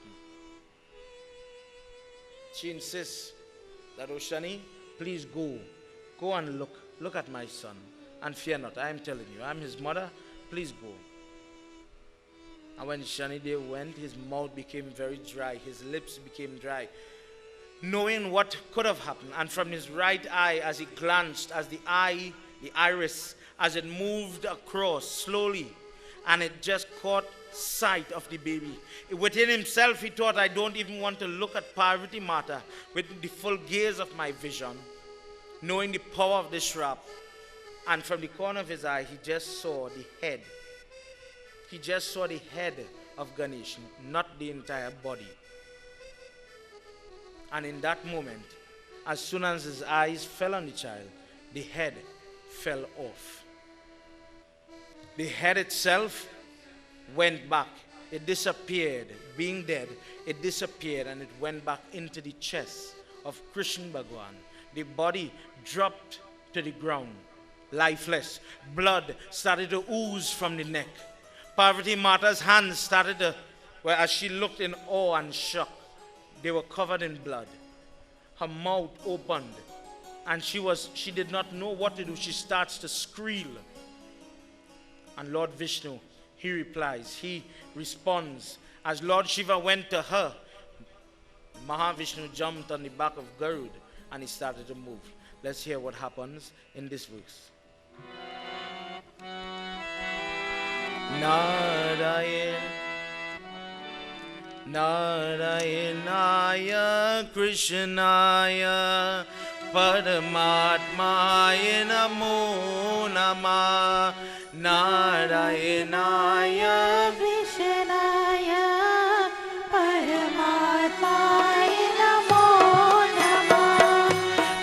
She insists that, oh Shani, please go and look at my son, and fear not. I am telling you, I am his mother. Please go. And when Shani Dev went, his mouth became very dry, his lips became dry, knowing what could have happened. And from his right eye, as he glanced, as the iris, as it moved across slowly, and it just caught sight of the baby. Within himself, he thought, I don't even want to look at Parvati Mata with the full gaze of my vision, knowing the power of the Shrap. And from the corner of his eye, he just saw the head. He just saw the head of Ganesh, not the entire body. And in that moment, as soon as his eyes fell on the child, the head fell off. The head itself went back. It disappeared. Being dead, it disappeared and it went back into the chest of Krishna Bhagwan. The body dropped to the ground, lifeless. Blood started to ooze from the neck. Parvati Mata's hands started to, as she looked in awe and shock, they were covered in blood. Her mouth opened and she did not know what to do. She starts to squeal. And Lord Vishnu, he replies, he responds. As Lord Shiva went to her, Mahavishnu jumped on the back of Garud and he started to move. Let's hear what happens in this verse. Narayan, Narayanaya Krishnaya Paramatmaya Namo Namah. Narayanaya Krishnaya Paramatmaya Namo Namah.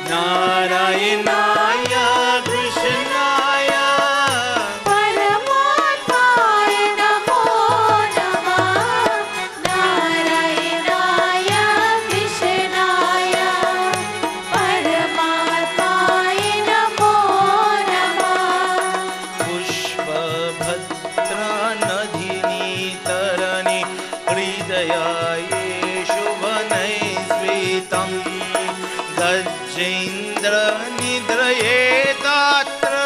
Narayanaya Krishnaya Paramatmaya Namo Namah. Narayanaya Krishnaya Paramatmaya Namo Namah. Pushpa Bhadra Nadhini Tarani Hridayaye Shubhanai Svitam Gajendra Nidraye Tatra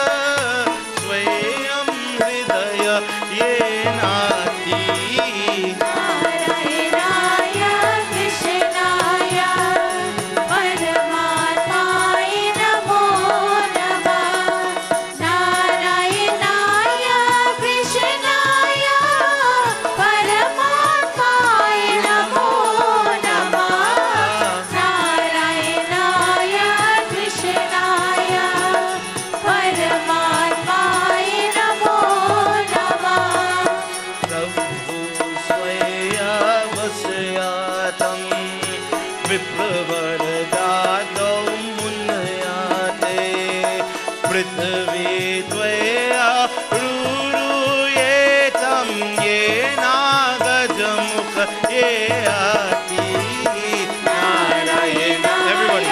Swayam Hridaya Yenati. Narayanaya Krishnaya Paramatmaya Namo Namah. Narayanaya Krishnaya प्रवरदातौ मुनयाते पृथ्वी द्वया रुरुयेतं येनागजमुख ये आति Narayan. Everybody.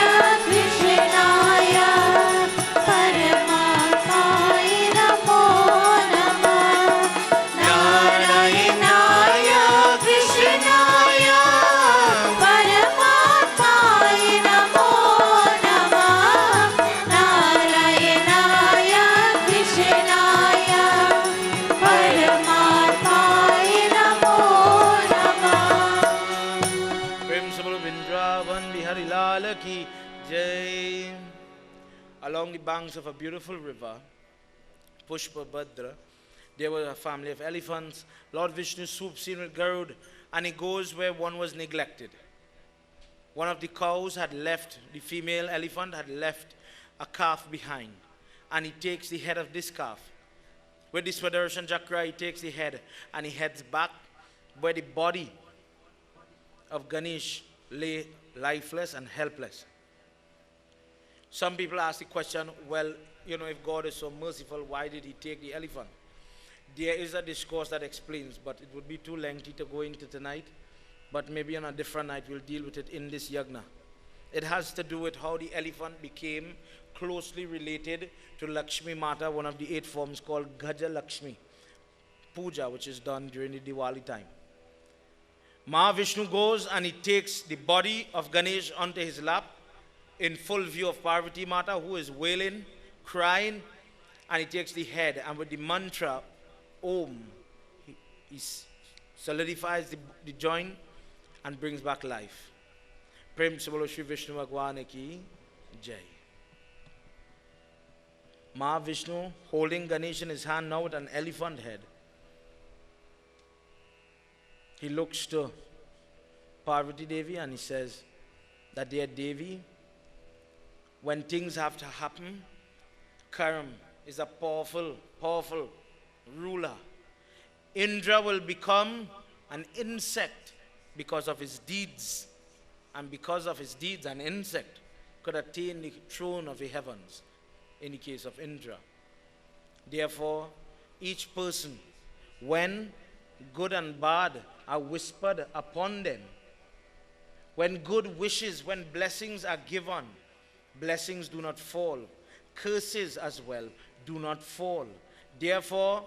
Along the banks of a beautiful river, Pushpabhadra, there was a family of elephants. Lord Vishnu swoops in with Garud and he goes where one was neglected. One of the cows had left, the female elephant had left a calf behind, and he takes the head of this calf. With the Swadarsan Chakra, he takes the head and he heads back where the body of Ganesh lay lifeless and helpless. Some people ask the question, well, you know, if God is so merciful, why did he take the elephant? There is a discourse that explains, but it would be too lengthy to go into tonight. But maybe on a different night we'll deal with it in this yagna. It has to do with how the elephant became closely related to Lakshmi Mata, one of the 8 forms called Gaja Lakshmi Puja, which is done during the Diwali time. Mahavishnu goes and he takes the body of Ganesh onto his lap in full view of Parvati Mata, who is wailing, crying, and he takes the head, and with the mantra Om, he solidifies the joint and brings back life. Prem se bolo Shri Vishnu Bhagwan ki Jai. Mahavishnu holding Ganesh in his hand now with an elephant head. He looks to Parvati Devi and he says that, dear Devi, when things have to happen, Karam is a powerful, powerful ruler. Indra will become an insect because of his deeds. And because of his deeds, an insect could attain the throne of the heavens in the case of Indra. Therefore, each person, when good and bad are whispered upon them, when good wishes, when blessings are given, blessings do not fall. Curses as well do not fall. Therefore,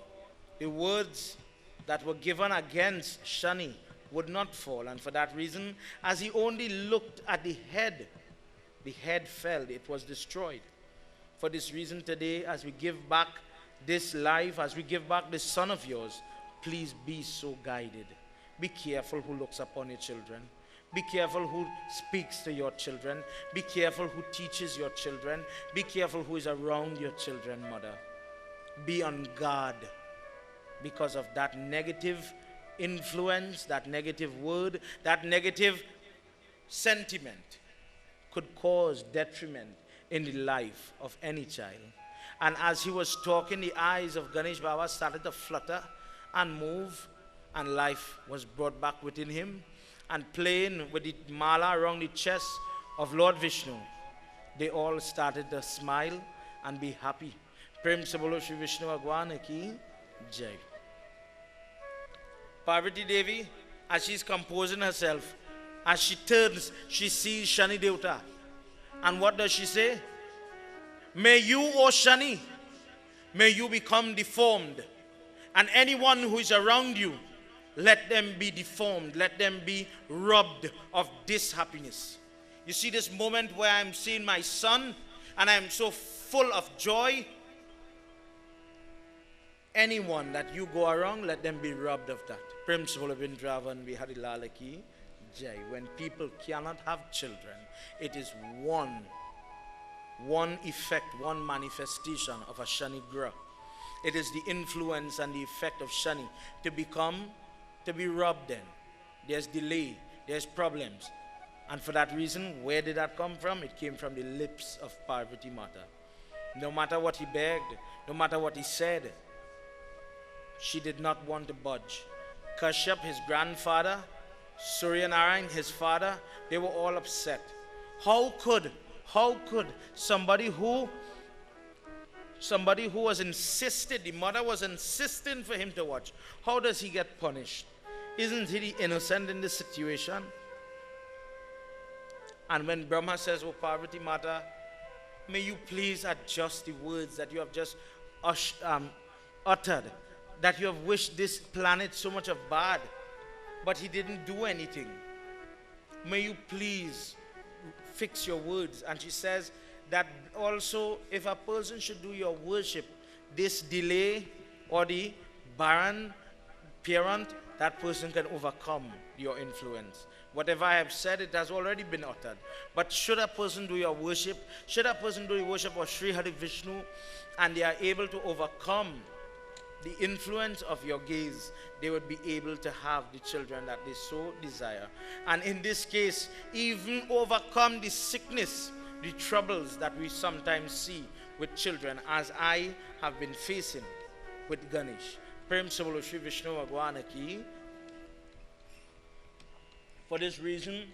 the words that were given against Shani would not fall. And for that reason, as he only looked at the head fell, it was destroyed. For this reason today, as we give back this life, as we give back this son of yours, please be so guided. Be careful who looks upon your children. Be careful who speaks to your children. Be careful who teaches your children. Be careful who is around your children, mother. Be on guard because of that negative influence, that negative word, that negative sentiment could cause detriment in the life of any child. And as he was talking, the eyes of Ganesh Baba started to flutter and move, and life was brought back within him. And playing with the mala around the chest of Lord Vishnu, they all started to smile and be happy. Prem se bolo Shri Vishnu Bhagwan ki Jai. Parvati Devi, as she's composing herself, as she turns, she sees Shani Devta. And what does she say? May you, O Shani, may you become deformed. And anyone who is around you, let them be deformed. Let them be robbed of this happiness. You see this moment where I'm seeing my son and I'm so full of joy. Anyone that you go around, let them be robbed of that. Principle of Indravan Vihari Lalaki Jai. When people cannot have children, it is one effect, one manifestation of a Shani Gra. It is the influence and the effect of Shani to be robbed then. There's delay, there's problems. And for that reason, where did that come from? It came from the lips of Parvati Mata. No matter what he begged, no matter what he said, she did not want to budge. Kashyap, his grandfather, Surya Narayan, his father, they were all upset. How could somebody who was insisted, the mother was insisting for him to watch, how does he get punished? Isn't he the innocent in this situation? And when Brahma says, "Oh Parvati Mata, may you please adjust the words that you have just uttered, that you have wished this planet so much of bad, but he didn't do anything. May you please fix your words." And she says that also, if a person should do your worship, this delay or the barren parent, that person can overcome your influence. Whatever I have said, it has already been uttered. But should a person do your worship, should a person do the worship of Sri Hari Vishnu, and they are able to overcome the influence of your gaze, they would be able to have the children that they so desire. And in this case, even overcome the sickness, the troubles that we sometimes see with children, as I have been facing with Ganesh. Prem Sabolo Shri Vishnu Bhagwan Ki. For this reason,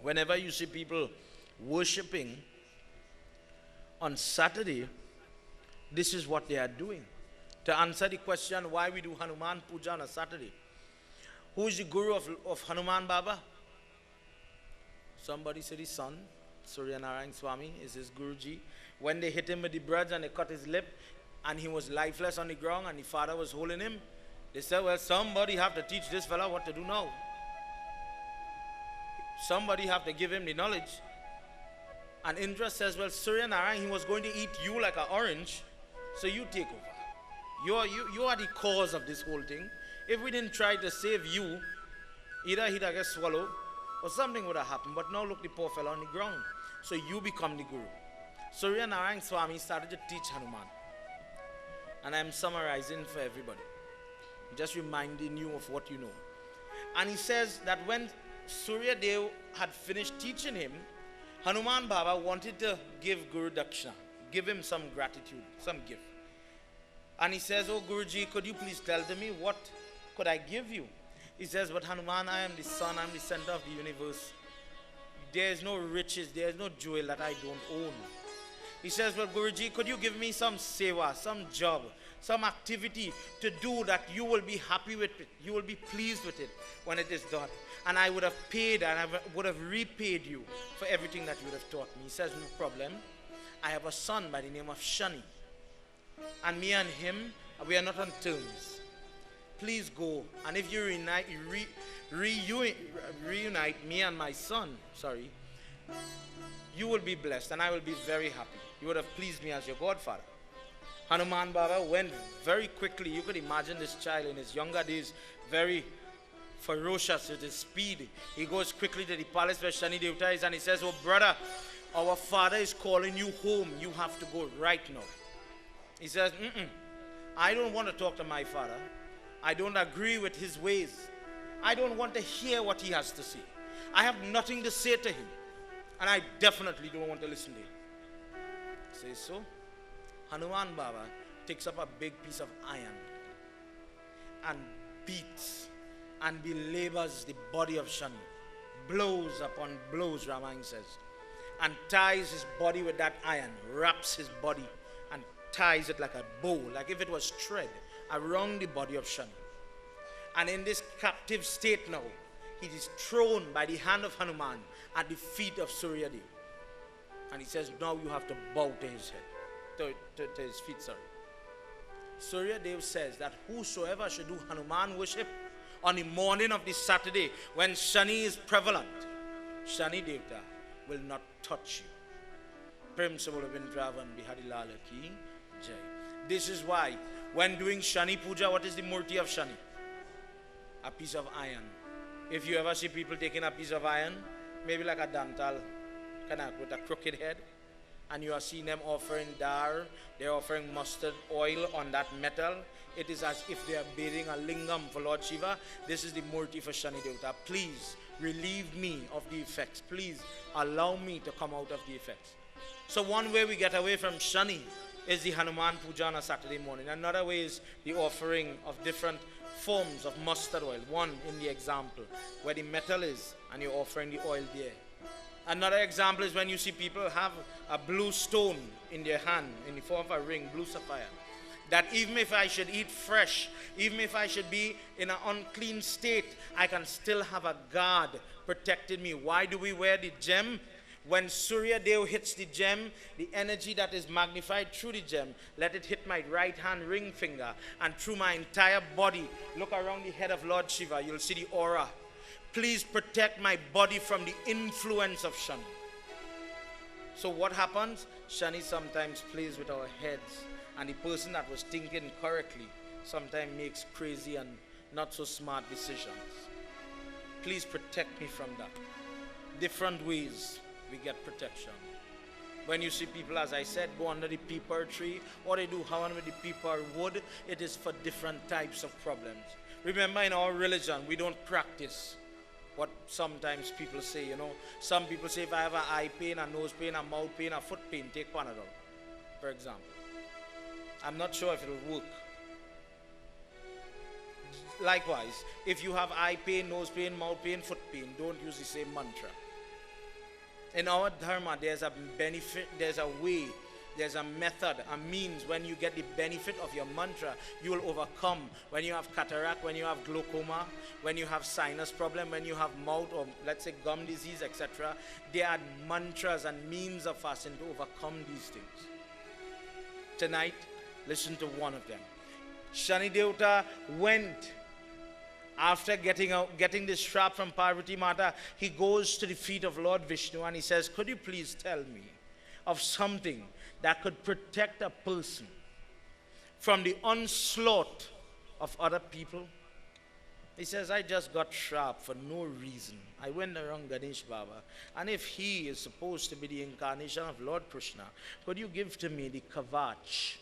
whenever you see people worshipping on Saturday, this is what they are doing. To answer the question why we do Hanuman Puja on a Saturday. Who is the guru of Hanuman Baba? Somebody said his son, Surya Narayan Swami, is his Guruji. When they hit him with the birds and they cut his lip, and he was lifeless on the ground and the father was holding him, they said, well, somebody have to teach this fella what to do now. Somebody have to give him the knowledge. And Indra says, well, Surya Narayan, he was going to eat you like an orange, so you take over. You are the cause of this whole thing. If we didn't try to save you, either he'd have get swallowed or something would have happened. But now look, the poor fellow on the ground. So you become the guru. Surya Narayan Swami started to teach Hanuman. And I'm summarizing for everybody, just reminding you of what you know. And he says that when Surya Dev had finished teaching him, Hanuman Baba wanted to give Guru Dakshina, give him some gratitude, some gift. And he says, oh Guruji, could you please tell to me what could I give you? He says, but Hanuman, I am the sun, I am the center of the universe. There is no riches, there is no jewel that I don't own. He says, well, Guruji, could you give me some seva, some job, some activity to do that you will be happy with it, you will be pleased with it when it is done. And I would have paid and I would have repaid you for everything that you would have taught me. He says, no problem. I have a son by the name of Shani. And me and him, we are not on terms. Please go. And if you reunite me and my son, you will be blessed and I will be very happy. You would have pleased me as your godfather. Hanuman Baba went very quickly. You could imagine this child in his younger days, very ferocious with his speed. He goes quickly to the palace where Shani Devta is and he says, oh brother, our father is calling you home. You have to go right now. He says, I don't want to talk to my father. I don't agree with his ways. I don't want to hear what he has to say. I have nothing to say to him. And I definitely don't want to listen to him. Says so. Hanuman Baba takes up a big piece of iron and beats and belabors the body of Shani. Blows upon blows, Ramayana says. And ties his body with that iron. Wraps his body and ties it like a bow, like if it was thread, around the body of Shani. And in this captive state now, he is thrown by the hand of Hanuman at the feet of Surya Dev. And he says, now you have to bow to his head, to his feet, Surya Dev says that whosoever should do Hanuman worship on the morning of this Saturday, when Shani is prevalent, Shani Devta will not touch you. Prem Sabolo Vrindavan Bihari Lal Ki Jai. This is why, when doing Shani Puja, what is the murti of Shani? A piece of iron. If you ever see people taking a piece of iron, maybe like a dantal, kind of with a crooked head, and you are seeing them offering dar, they're offering mustard oil on that metal, it is as if they are bathing a lingam for Lord Shiva. This is the murti for Shani Devta. Please relieve me of the effects. Please allow me to come out of the effects. So one way we get away from Shani is the Hanuman Puja on a Saturday morning. Another way is the offering of different forms of mustard oil. One in the example where the metal is and you're offering the oil there. Another example is when you see people have a blue stone in their hand in the form of a ring, blue sapphire. That even if I should eat fresh, even if I should be in an unclean state, I can still have a guard protecting me. Why do we wear the gem? When Surya Dev hits the gem, the energy that is magnified through the gem, let it hit my right hand ring finger and through my entire body. Look around the head of Lord Shiva, you'll see the aura. Please protect my body from the influence of Shani. So what happens? Shani sometimes plays with our heads, and the person that was thinking correctly sometimes makes crazy and not so smart decisions. Please protect me from that. Different ways we get protection. When you see people, as I said, go under the peepal tree, or they do hawan with the peepal wood, it is for different types of problems. Remember, in our religion, we don't practice what sometimes people say, you know. Some people say, if I have an eye pain, a nose pain, a mouth pain, a foot pain, take Panadol, for example. I'm not sure if it will work. Likewise, if you have eye pain, nose pain, mouth pain, foot pain, don't use the same mantra. In our dharma, there's a benefit, there's a way, there's a method, a means. When you get the benefit of your mantra, you will overcome. When you have cataract, when you have glaucoma, when you have sinus problem, when you have mouth or let's say gum disease, etc., there are mantras and means of fasting to overcome these things. Tonight, listen to one of them. Shani Devta went, after getting this strap from Parvati Mata, he goes to the feet of Lord Vishnu and he says, could you please tell me of something that could protect a person from the onslaught of other people? He says, I just got trapped for no reason. I went around Ganesh Baba, and if he is supposed to be the incarnation of Lord Krishna, could you give to me the Kavach?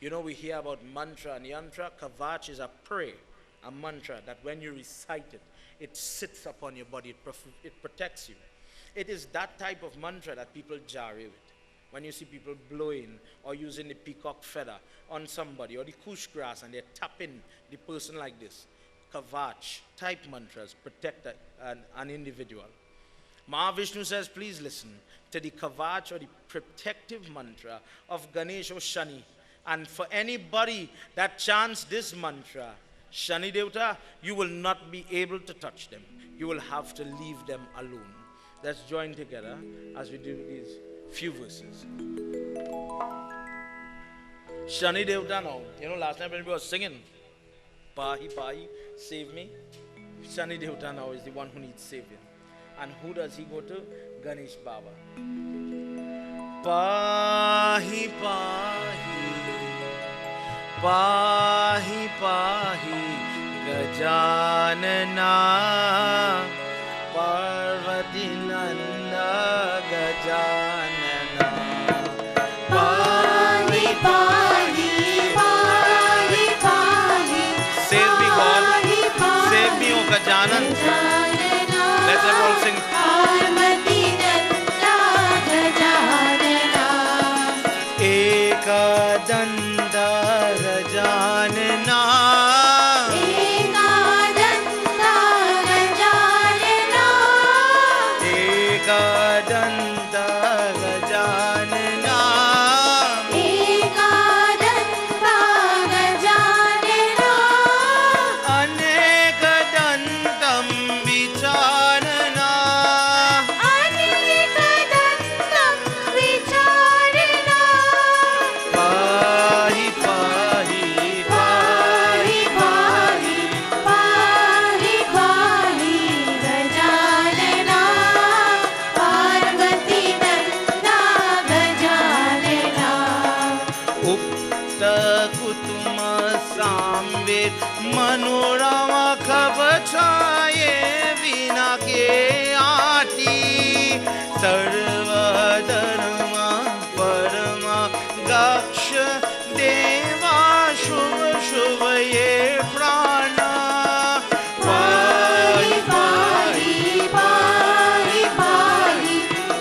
You know, we hear about mantra and yantra. Kavach is a prayer, a mantra that when you recite it, it sits upon your body, it protects you. It is that type of mantra that people jar with. When you see people blowing or using the peacock feather on somebody or the kush grass and they're tapping the person like this. Kavach type mantras protect an individual. Mahavishnu says, please listen to the Kavach or the protective mantra of Ganesh or Shani. And for anybody that chants this mantra, Shani Devta, you will not be able to touch them. You will have to leave them alone. Let's join together as we do these few verses. Shani Devta now. You know, last night when we were singing, Pahi, Pahi, save me. Shani Devta now is the one who needs saving. And who does he go to? Ganesh Baba. Pahi, Pahi, Pahi, Pahi, Gajanana, Parvati Nanda, Gajanana. Pahi, Pahi, Pahi, Pahi. Save me, God. Save me, O Gajanan. Let's everyone sing. Parvati Nanda, Gajanana. Ekadanta Gajanana. Ekadanta Gajanana. Ekadanta Gajanana. Ekadanta Gajanana. Anekadantam Vicharana. Anekadantam Vicharana. Pahi, Pahi, Pahi, Pahi, Pahi, Pahi, Gajanana. Parvati Nanda, Gajanana. Upta Kutuma Samved Manorama Kavachaye Vina Ke Aati Sarva Dharma Parama Gaksha Deva Shubha Shubha Ye Prana. Pahi, Pahi, Pahi, Pahi,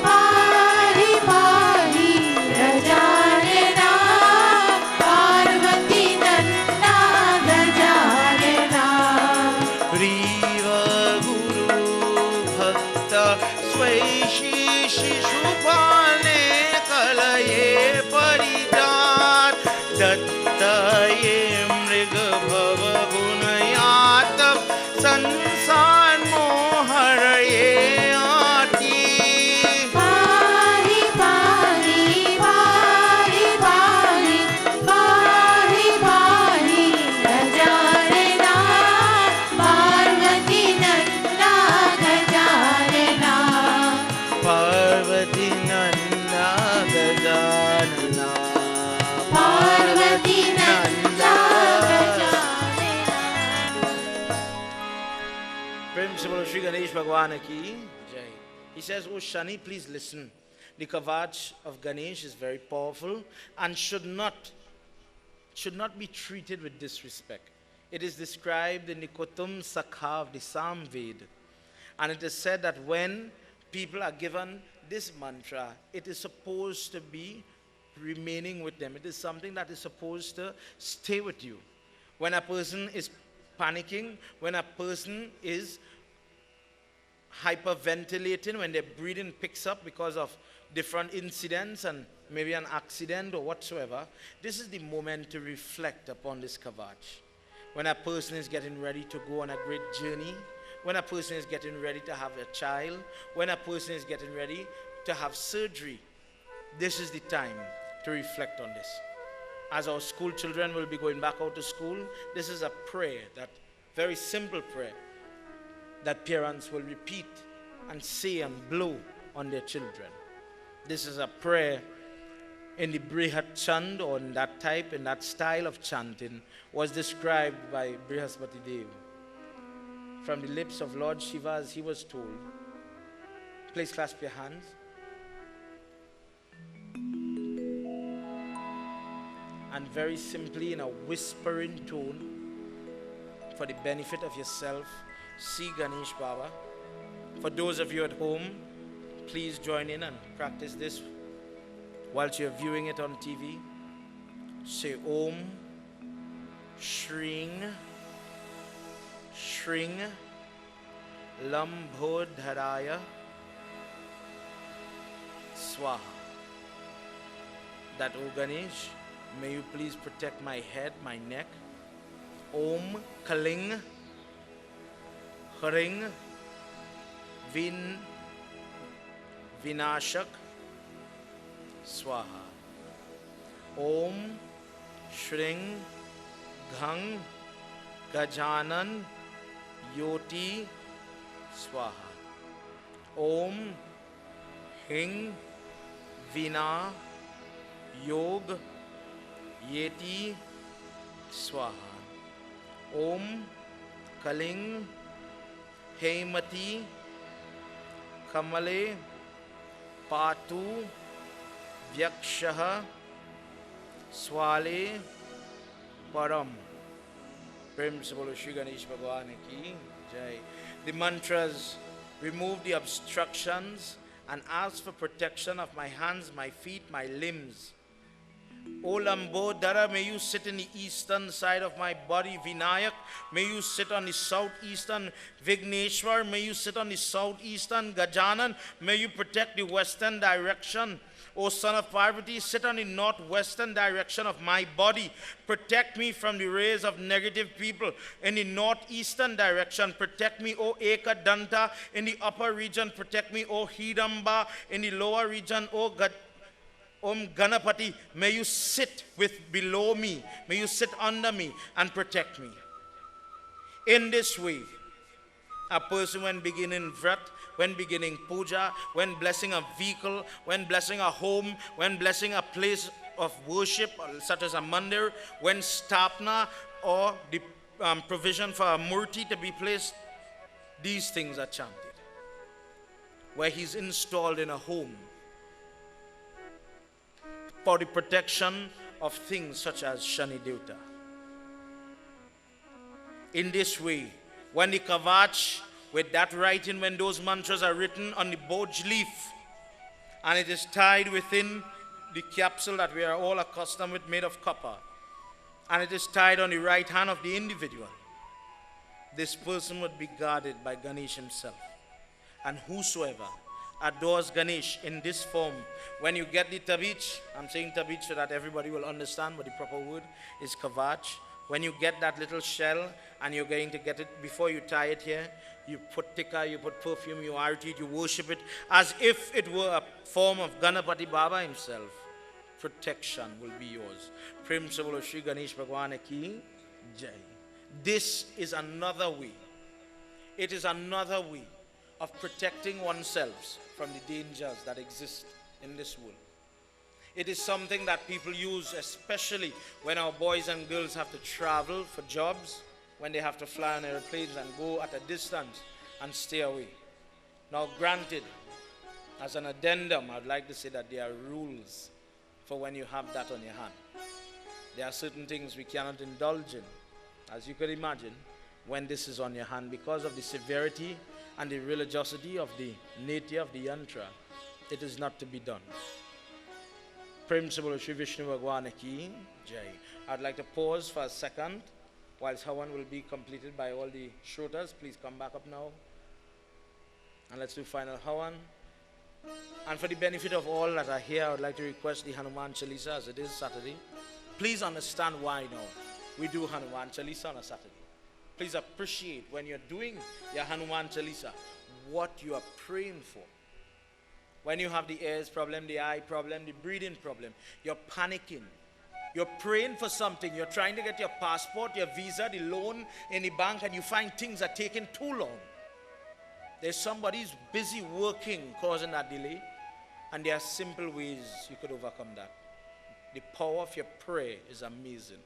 Pahi, Pahi, Gajanana. Shri Ganesh Bhagwan ki Jai. He says, oh Shani, please listen. The Kavach of Ganesh is very powerful and should not be treated with disrespect. It is described in the Kutum Sakha of the Samved. And it is said that when people are given this mantra, it is supposed to be remaining with them. It is something that is supposed to stay with you. When a person is panicking, when a person is hyperventilating, when their breathing picks up because of different incidents and maybe an accident or whatsoever, this is the moment to reflect upon this Kavach. When a person is getting ready to go on a great journey, when a person is getting ready to have a child, when a person is getting ready to have surgery, this is the time to reflect on this. As our school children will be going back out to school, this is a prayer, that very simple prayer, that parents will repeat and say and blow on their children. This is a prayer in the Brihat Chand, or in that type, in that style of chanting, was described by Brihaspati Dev. From the lips of Lord Shiva, as he was told. Please clasp your hands. And very simply, in a whispering tone, for the benefit of yourself, see Ganesh Baba. For those of you at home, please join in and practice this whilst you're viewing it on TV. Say Om Shring Shring Lambhodharaya Swaha. That, O Ganesh, may you please protect my head, my neck. Om Kaling Haring Vinashak Swaha. Om Shring Ghang Gajanan Yoti Swaha. Om Hing Vina Yog Yeti Swaha. Om Kaling Hemati Kamale Patu Vyakshaha Swale Param. Prem se bolo Shri Ganesh Bhagwan ki Jai. The mantras: remove the obstructions and ask for protection of my hands, my feet, my limbs. O Lambodhara, may you sit in the eastern side of my body. Vinayak, may you sit on the southeastern. Vigneshwar, may you sit on the southeastern. Gajanan, may you protect the western direction. O son of Parvati, sit on the northwestern direction of my body. Protect me from the rays of negative people in the northeastern direction. Protect me, O Ekadanta, in the upper region. Protect me, O Hidamba, in the lower region. O Om Ganapati, may you sit below me. May you sit under me and protect me. In this way, a person, when beginning vrat, when beginning puja, when blessing a vehicle, when blessing a home, when blessing a place of worship, such as a mandir, when stapna or the provision for a murti to be placed, these things are chanted. Where he's installed in a home for the protection of things such as Shani Devta. In this way, when the Kavach, with that writing, when those mantras are written on the Boj leaf, and it is tied within the capsule that we are all accustomed with, made of copper, and it is tied on the right hand of the individual, this person would be guarded by Ganesh himself. And whosoever adores Ganesh in this form, when you get the tabich, I'm saying tabich so that everybody will understand, but the proper word is Kavach. When you get that little shell and you're going to get it, before you tie it here, you put tikka, you put perfume, you arati it, you worship it as if it were a form of Ganapati Baba himself. Protection will be yours. Prem se bolo Shri Ganesh Bhagwan ki Jai. This is another way. It is another way of protecting oneself from the dangers that exist in this world. It is something that people use, especially when our boys and girls have to travel for jobs, when they have to fly on airplanes and go at a distance. and stay away. Now granted, as an addendum, I'd like to say that there are rules for when you have that on your hand. There are certain things we cannot indulge in, as you could imagine, when this is on your hand, because of the severity and the religiosity of the nature of the yantra. It is not to be done. Prem Sabolo Shri Vishnu Bhagwan Ki Jai. I'd like to pause for a second whilst Havan will be completed by all the shrotas. Please come back up now. And let's do final Havan. And for the benefit of all that are here, I would like to request the Hanuman Chalisa, as it is Saturday. Please understand why now we do Hanuman Chalisa on a Saturday. Please appreciate when you're doing your Hanuman Chalisa what you are praying for. When you have the ears problem, the eye problem, the breathing problem, you're panicking. You're praying for something. You're trying to get your passport, your visa, the loan in the bank, and you find things are taking too long. There's somebody who's busy working, causing that delay, and there are simple ways you could overcome that. The power of your prayer is amazing.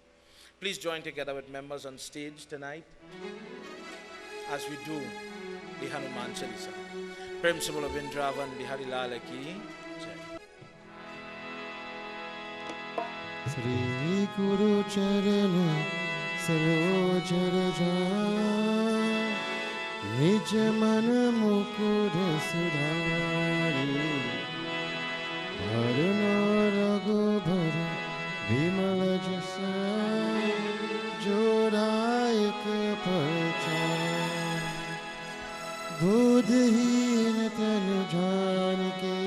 Please join together with members on stage tonight as we do the Hanuman Chalisa. Prem Sabolo Vrindavan Bihari Lal Ki Jai. Sri Guru Charana Saroj Raja Nij Man Mukur Sudhari Bharano Raghubar Vimal Jasa Jodaik Pacha Budhhin Tanu Jaan Ke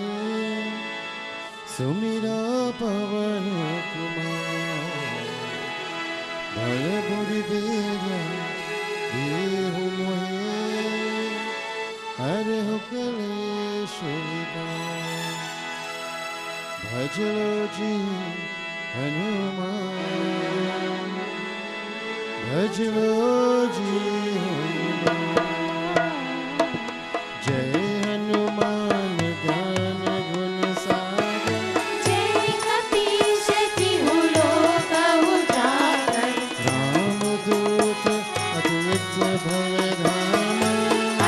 Sumira Pavan Kumar Bhal Budi Vedya Dehu Mohe Hare Hukale Shurika Bhajalo Ji Hanuman Bhajalo Ji Hanuman Jai Hanuman Gyan Gun Sagar जय कपीश तिहु लोक उजागर Ramadut Advait Bhaladhama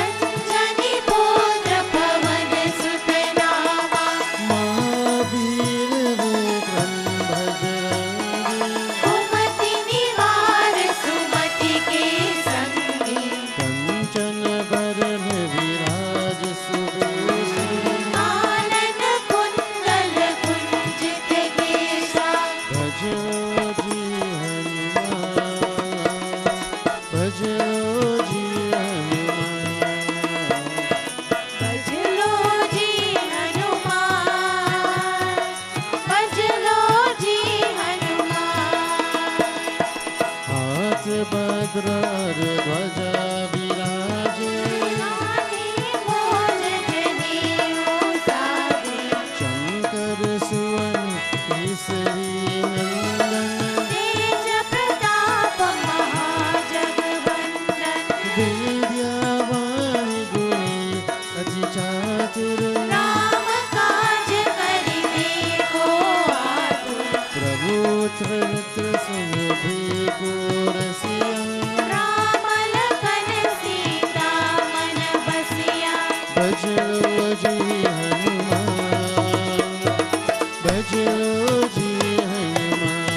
Anjani पुत्र पवन सुत नामा Mahavir Vikram Bajrangi कुमति निवार सुमति के संगी Kanchan Varan Viraj Subhushan आनन कुंडल कुंजित केशा Bhajro Ji Hanuman Bhajro Ji Hanuman भजलो जी हनुमान भजलो जी हनुमान हाथ बद्रार ध्वजा विराजे हाथी मोज जनेऊ साजे शंकर सुवन केसरी नंदन तेज प्रताप महाजगवंदन विद्यावान गुणी अति चातुर राम काज करिबे को आतुर प्रभु त्रिनेत्र सिंह भी को रसिया राम लखन सीता मन बसिया भजलो जी हनुमान भजलो जी हनुमान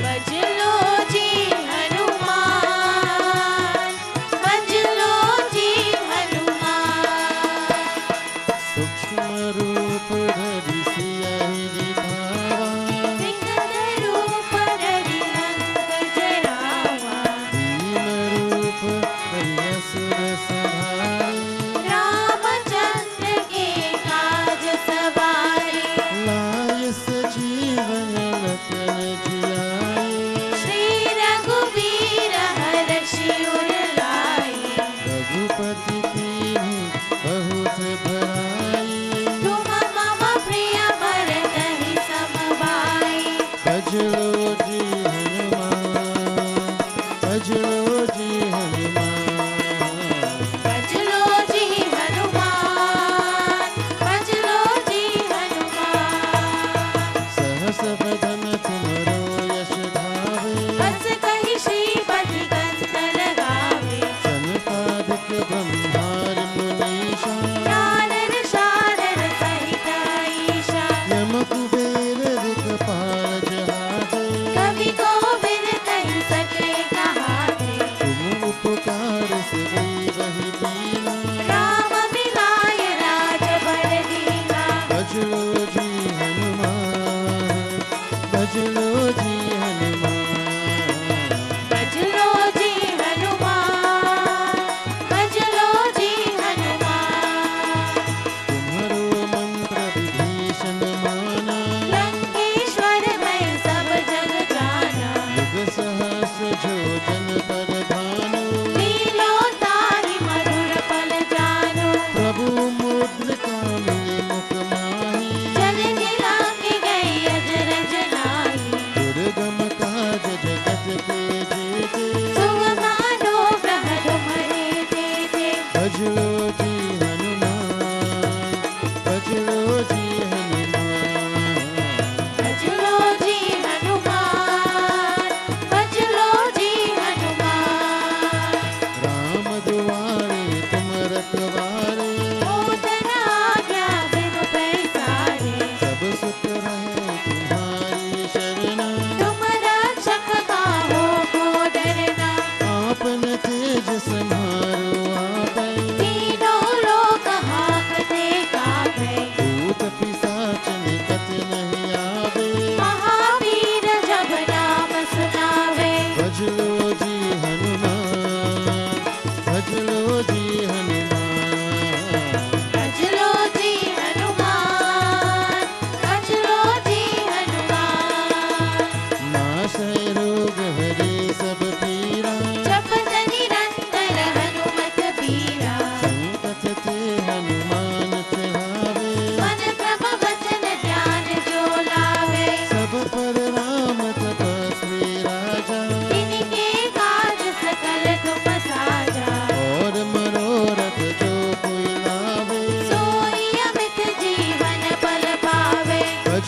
भजलो जी हनुमान भजलो जी हनुमान सूक्ष्म रूप धरि सियहि दिखावा विकट रूप धरि लंक जरावा दीन रूप धरि असुर संहारे रामचंद्र के काज सवारे लाय सजीवन लखन जियाए श्री रघुवीर हर्षि उर लाए रघुपति कीन्ही बहुत बड़ाई तुम मम प्रिय भरत ही सब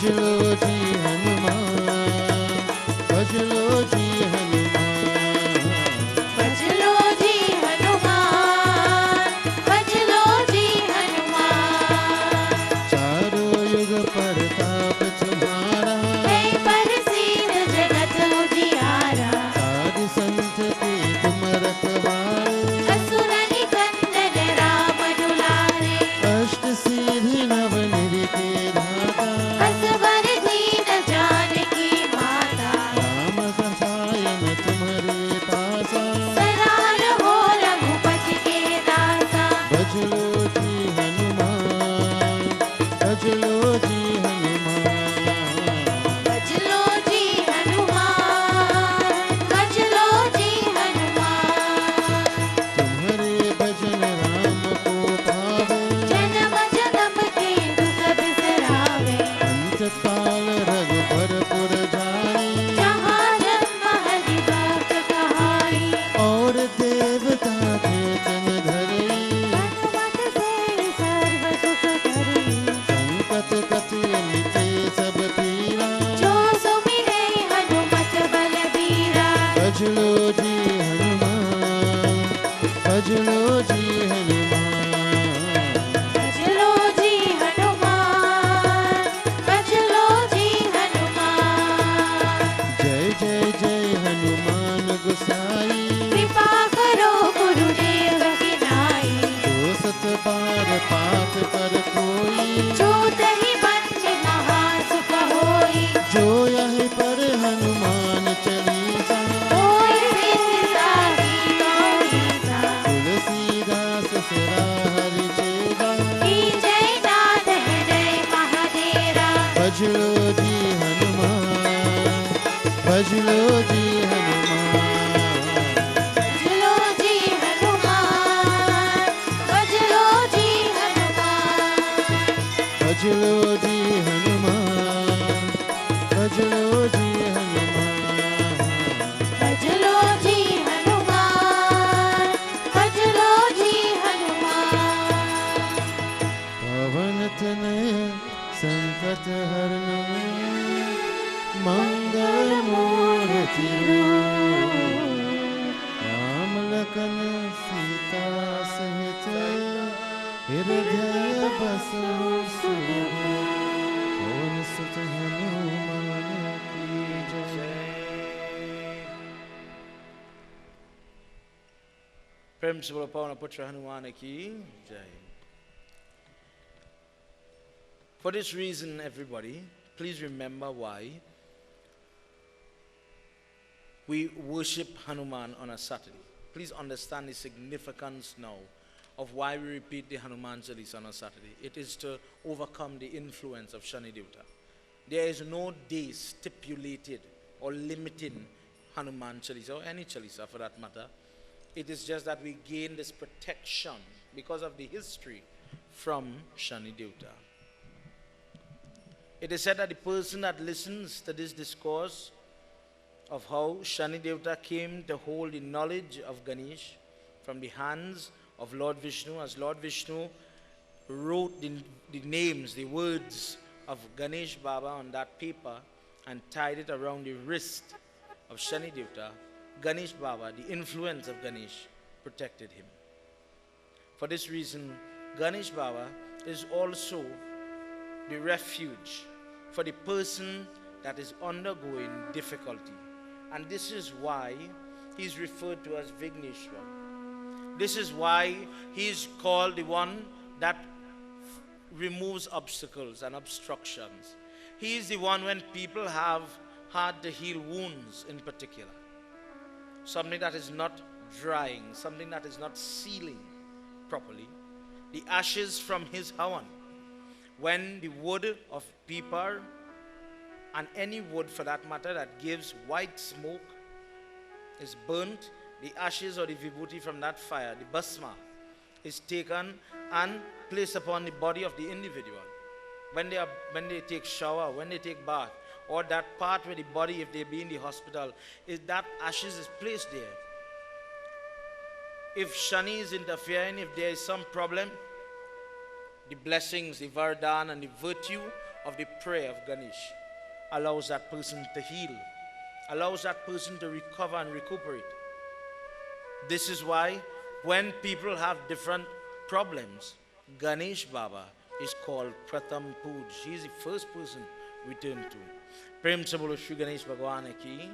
भज लो जी हनुमान, भज लो जी हनुमान, भज लो जी हनुमान, भज लो जी हनुमान। चारों युग प्रताप तुम्हारा, है प्रसिद्ध जगत उजियारा। साधु संत के तुम रखवारे, असुर निकंदन राम दुलारे। अष्ट सिद्धि नव निधि के दाता, असबर दीन जानकी माता। राम रसायन तुम्हारे पासा, सरार हो रघुपति के दासा। भज लो जी हनुमान, भज लो जी हनुमान, भज लो जी हनुमान, भज लो जी हनुमान। तुम्हारे भजन राम को पावे, जन्म जन्म के दुख बिसरावे। अंत काल रघुबर पुर जाई, जहाँ जन्म हरि भक्त कहाई। और देवता के तन धरे, हनुमत से सर्व सुख करी। संकट कटे मिटे सब पीरा, जो सुमिरे हनुमत बलबीरा। भज लो जी हनुमान, भज लो जी हनुमान, भज लो जी हनुमान, भज लो जी हनुमान। जय जय जय हनुमान गोसाई, कृपा करो गुरुदेव की नाई। जो सत बार पाठ कर कोई, जो तहि बंद महासुख होई। जो यह पर हनुमान चालीसा, होई सिद्धि साखी गौरीसा। तुलसीदास सदा हरि चेरा, की जय नाथ हृदय महादेरा। भज लो जी हनुमान, भज लो जी हनुमान, भज लो जी हनुमान, भज लो जी हनुमान। भज लो जी हनुमान, भज लो जी हनुमान, भज लो जी हनुमान, भज लो जी हनुमान। पवन तनय संकट हरण, मंगल मूर्ति रूप, राम लखन सीता सहित, हृदय बसु सुरभूप। पवन सुत हनुमान की जय। प्रेम से बोलो पवन पुत्र हनुमान की जय. For this reason, everybody, please remember why we worship Hanuman on a Saturday. Please understand the significance now of why we repeat the Hanuman Chalisa on a Saturday. It is to overcome the influence of Shani Devta. There is no day stipulated or limiting Hanuman Chalisa or any Chalisa for that matter. It is just that we gain this protection because of the history from Shani Devta. It is said that the person that listens to this discourse of how Shani Devta came to hold the knowledge of Ganesh from the hands of Lord Vishnu, as Lord Vishnu wrote the names, the words of Ganesh Baba on that paper and tied it around the wrist of Shani Devta, Ganesh Baba, the influence of Ganesh, protected him. For this reason, Ganesh Baba is also the refuge for the person that is undergoing difficulty. And this is why he is referred to as Vigneshwar. This is why he is called the one that removes obstacles and obstructions. He is the one when people have hard to heal wounds in particular. Something that is not drying, something that is not sealing properly. The ashes from his havan, when the wood of peepar and any wood for that matter that gives white smoke is burnt, the ashes or the vibhuti from that fire, the basma, is taken and placed upon the body of the individual. When they take shower, when they take bath, or that part where the body, if they be in the hospital, is that ashes is placed there. If Shani is interfering, if there is some problem, the blessings, the vardhan, and the virtue of the prayer of Ganesh allows that person to heal, allows that person to recover and recuperate. This is why when people have different problems, Ganesh Baba is called Pratham Puj. He is the first person we turn to. Prem se bolo Shri Ganesh Bhagwan ki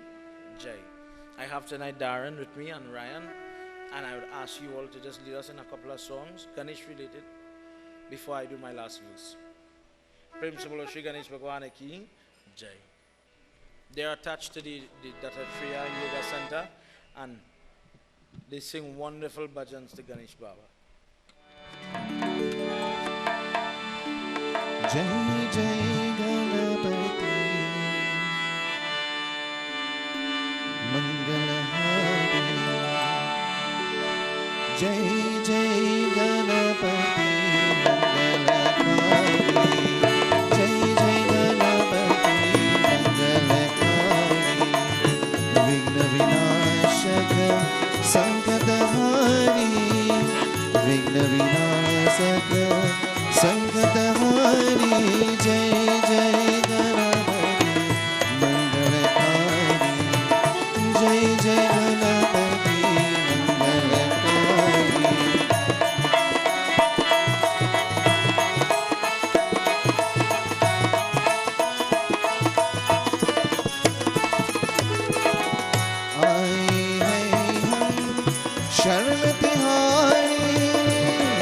jai. I have tonight Darren with me and Ryan, and I would ask you all to just lead us in a couple of songs, Ganesh related, before I do my last verse. Prem se bolo Shri Ganesh Bhagwan ki jai. They are attached to the Dattatreya Yoga Center, and they sing wonderful bhajans to Ganesh Baba. Jai Jai Ganapati Mangalahari. Jai Jai Ganapati Mangalahari. Jai Jai Ganapati Mangalahari. Vigna Vinashaka Sankatahari. Vigna Vinashaka Sankatahari. Jai Jai Ganapati Mangalakari. Jai Jai Ganapati Mangalakari. Aaye hai hum sharan tihari.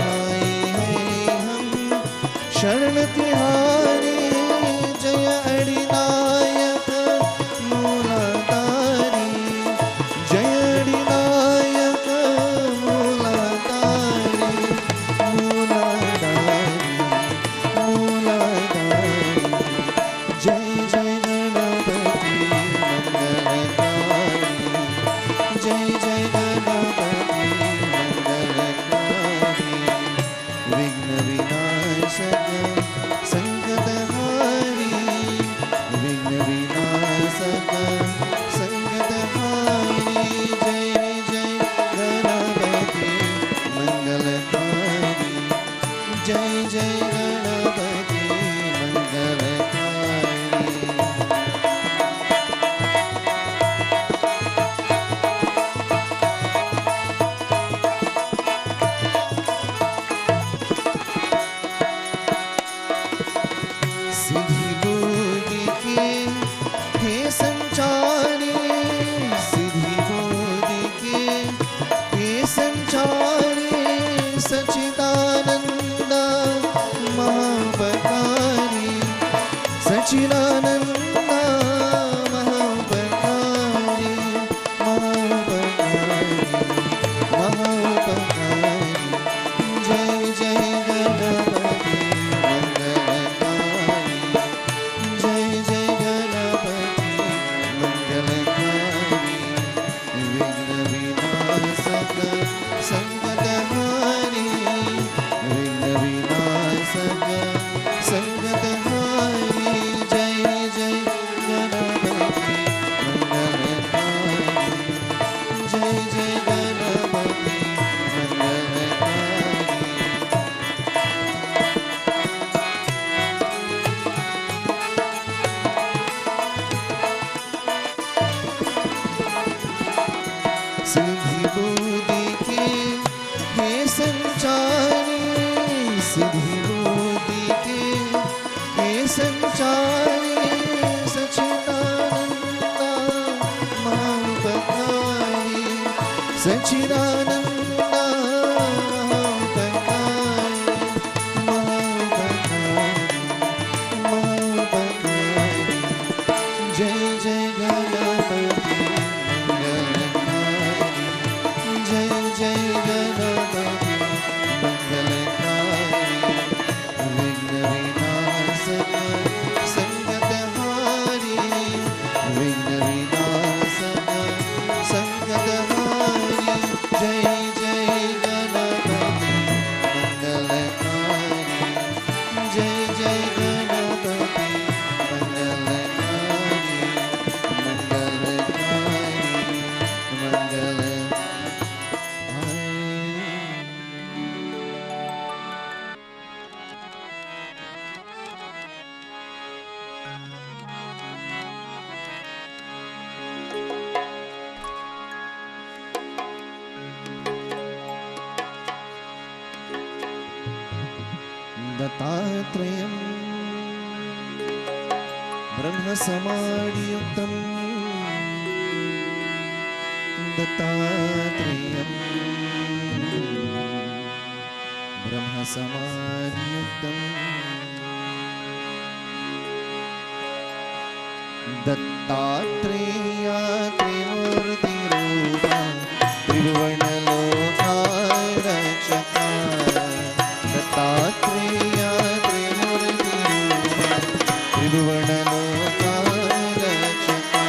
Aaye hai hum sharan tihari. Jaya Adinayak Mooladhari. Jaya Adinayak Mooladhari. Mooladhari. Mooladhari. Jai Jai Ganapati Mangalakari. Jai Jai Ganapati Mangalakari. Vigna Vinashaka Sankatahari. Vigna Vinashaka Sankatahari. Jai Jai Ganapati Mangalakari. Jai Jai Ganapati Mangalakari. सिद्धि बुद्धि के हे संचारी. सिद्धि बुद्धि के हे संचारी. सच्चिदानंद महापकारी. सच्चिदानंद महापकारी. महापकारी. महापकारी. जय जय गणपति मंगलकारी. जय जय गणपति मंगलकारी. विघ्न विनाशक संकटहारी. विघ्न विनाशक संकटहारी. जय जय गणपति मंगलकारी. जय जय गणपति मंगलकारी. सिद्धि बुद्धि के हे संचारी. सिद्धि बुद्धि के हे संचारी. सच्चिदानंद महापकारी. सच्चिदानंद महापकारी. महापकारी. महापकारी. जय जय गणपति मंगलकारी. जय जय गणपति मंगलकारी. विघ्न विनाशक संकटहारी. दत्तात्रेयं ब्रह्मसमाधियुक्तं दत्तात्रेयं ब्रह्मसमाधियुक्तं दत्तात्रेय त्रिमूर्तिरूपा त्रिभुवनलोकारक्षका दत्तात्रेय त्रिमूर्तिरूपा त्रिभुवनलोकारक्षका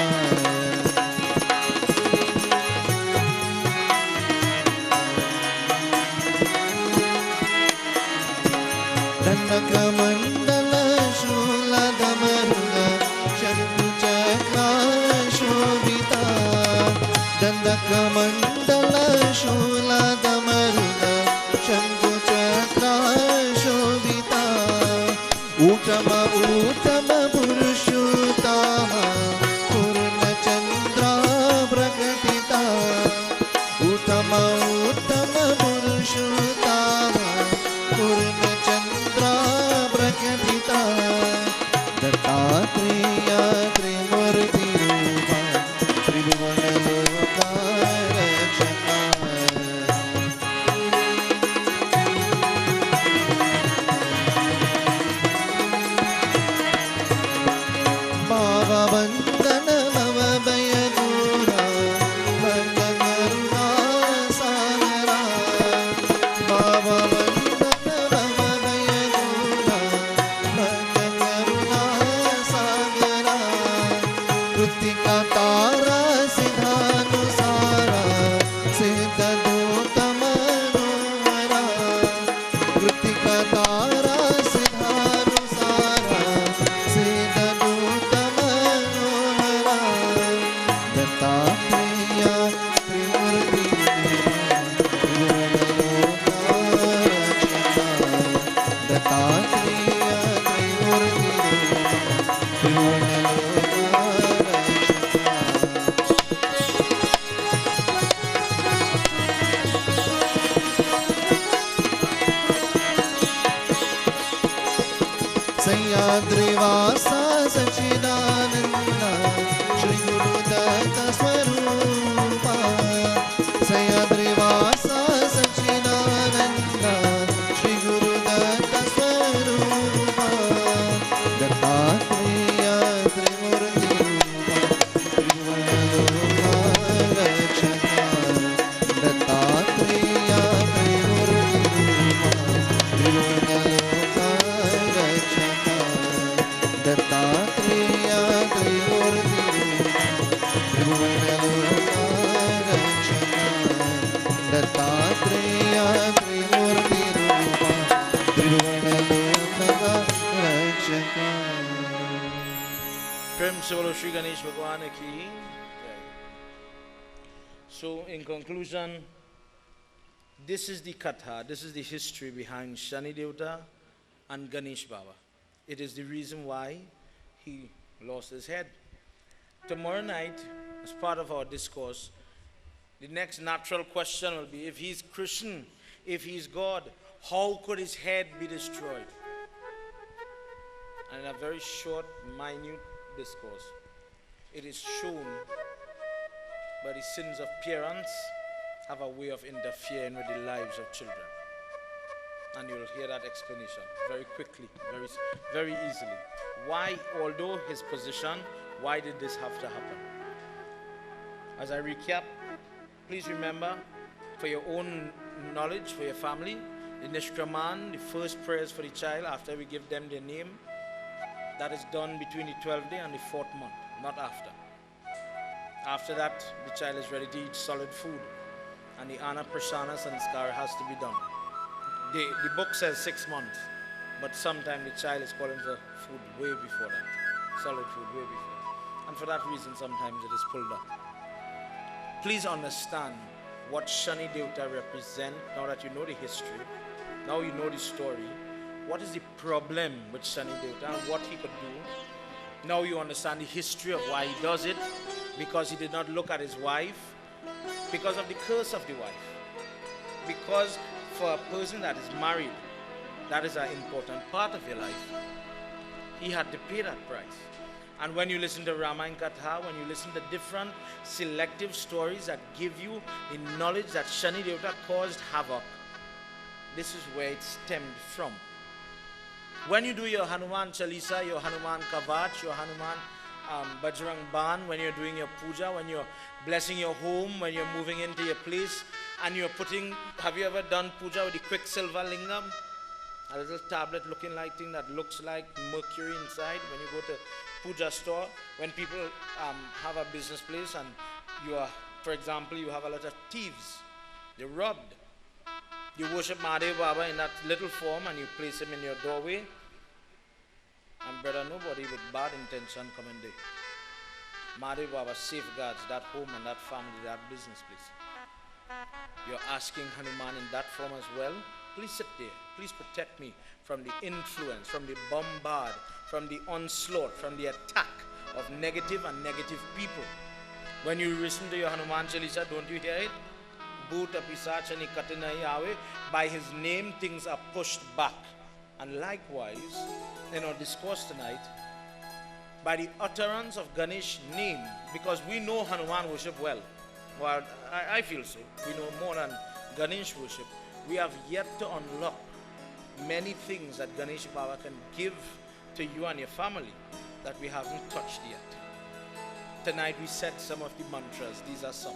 दण्डकमण्डलशूलधमरुग शङ्कुचक्राशोभिता दण्डकमण्डलशूलधमरुग शङ्कुचक्राशोभिता ऊटम ऊटम पुरुषोत्तम पूर्णचन्द्रा प्रकटिता ऊटम ऊटम पुरुषोत्तम पूर्णचन्द्रा प्रकटिता दत्तात्रेय त्रिमूर्तिरूपा त्रिभुवनलोकारक्षका भावबन्धन भवभयदूरा भक्तकरुणासागरा भावबन्धन भवभयदूरा भक्तकरुणासागरा कृत्तिका तारा सिद्धानुसारा सिद्धदूतमनोहरा कृत्तिका तारा सिद्धानुसारा सिद्धदूतमनोहरा दत्तात्रेय त्रिमूर्तिरूपा त्रिभुवनलोकारक्षका दत्तात्रेय त्रिमूर्तिरूपा सह्याद्रिवासा सच्चिदानन्द श्री गुरुदत्त स्वरूपा सह्याद्रिवासा सच्चिदानन्द श्री गुरुदत्त स्वरूपा दत्तात्रेय त्रिमूर्तिरूपा त्रिभुवनलोकारक्षका दत्तात्रेय त्रिमूर्तिरूपा त्रिभुवनलोकारक्षका दत्तात्रेय त्रिमूर्तिरूपा त्रिभुवनलोकारक्षका दत्तात्रेय त्रिमूर्तिरूपा त्रिभुवनलोकारक्षका प्रेम से बोलो श्री गणेश भगवान की जय। So in conclusion, this is the katha, this is the history behind Shani Devta and Ganesh Baba. It is the reason why he lost his head. Tomorrow night, as part of our discourse, the next natural question will be, if he's Krishna, if he's God, how could his head be destroyed? And in a very short, minute discourse, it is shown by the sins of parents have a way of interfering with the lives of children. And you will hear that explanation very quickly, very easily. Why, although his position, why did this have to happen? As I recap, please remember, for your own knowledge, for your family, the Nishkraman, the first prayers for the child after we give them their name, that is done between the 12th day and the 4th month, not after. After that, the child is ready to eat solid food, and the Anna Prasana Sanskar has to be done. The book says 6 months, but sometimes the child is calling for food way before that, solid food way before. And for that reason, sometimes it is pulled up. Please understand what Shani Devta represent. Now that you know the history, now you know the story, what is the problem with Shani Devta and what he could do. Now you understand the history of why he does it, because he did not look at his wife, because of the curse of the wife. Because for a person that is married, That is an important part of your life. He had to pay that price. And when you listen to Ramayana Katha, when you listen to different selective stories that give you the knowledge that Shani Devata caused havoc, this is where it stemmed from. When you do your Hanuman Chalisa, your Hanuman Kavach, your Hanuman Bajrang Ban, when you're doing your puja, when you're blessing your home, when you're moving into your place, and you're putting, have you ever done puja with the quicksilver lingam? A little tablet looking like thing that looks like mercury inside. When you go to puja store, when people have a business place and you are, for example, you have a lot of thieves, they're robbed. You worship Mahadev Baba in that little form and you place him in your doorway. And brother, nobody with bad intention come in there. Mahadev Baba safeguards that home and that family, that business place. You're asking Hanuman in that form as well. Please sit there. Please protect me from the influence, from the bombard, from the onslaught, from the attack of negative and negative people. When you listen to your Hanuman Chalisa, don't you hear it? Bhuta Pisach and Katinai Ave. By his name, things are pushed back. And likewise, in our discourse tonight, by the utterance of Ganesh's name, because we know Hanuman worship well. Well, I feel so. We know more than Ganesh worship. We have yet to unlock many things that Ganesh Baba can give to you and your family that we haven't touched yet. Tonight we set some of the mantras. These are some.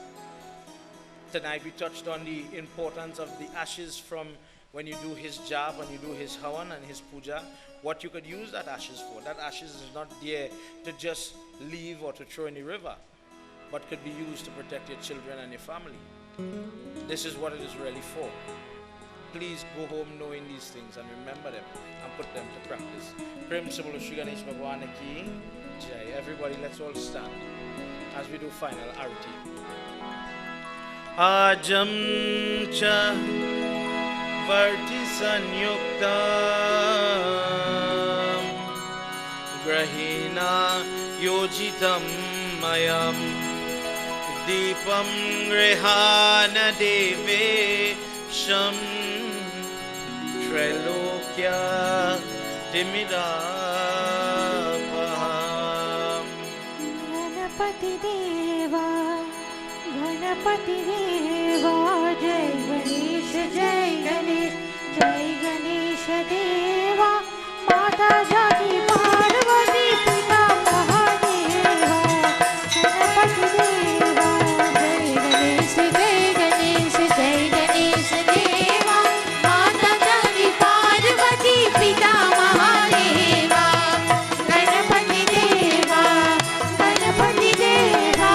Tonight we touched on the importance of the ashes from when you do his job, when you do his havan and his puja, what you could use that ashes for. That ashes is not there to just leave or to throw in the river, but could be used to protect your children and your family. This is what it is really for. Please go home knowing these things and remember them and put them to practice. Prem Sabolo Shri Ganesh Bhagwan Ki Jai. Everybody, let's all stand as we do final arati. Ajam cha varti sanyuktam grahina yojitam mayam deepam grehana deve sham Trailokya Timidapaham. Ganapati Deva, Ganapati Deva, Jai Ganesh, Jai Ganesh, Jai Ganesh Deva, Mata Jati Parvati Pita Mahadeva, Ganapati Deva, Jai Ganesh, Jai Ganesh, Jai Ganesh Deva, Mata Jati Parvati Pita Mahadeva, Ganapati Deva, Ganapati Deva.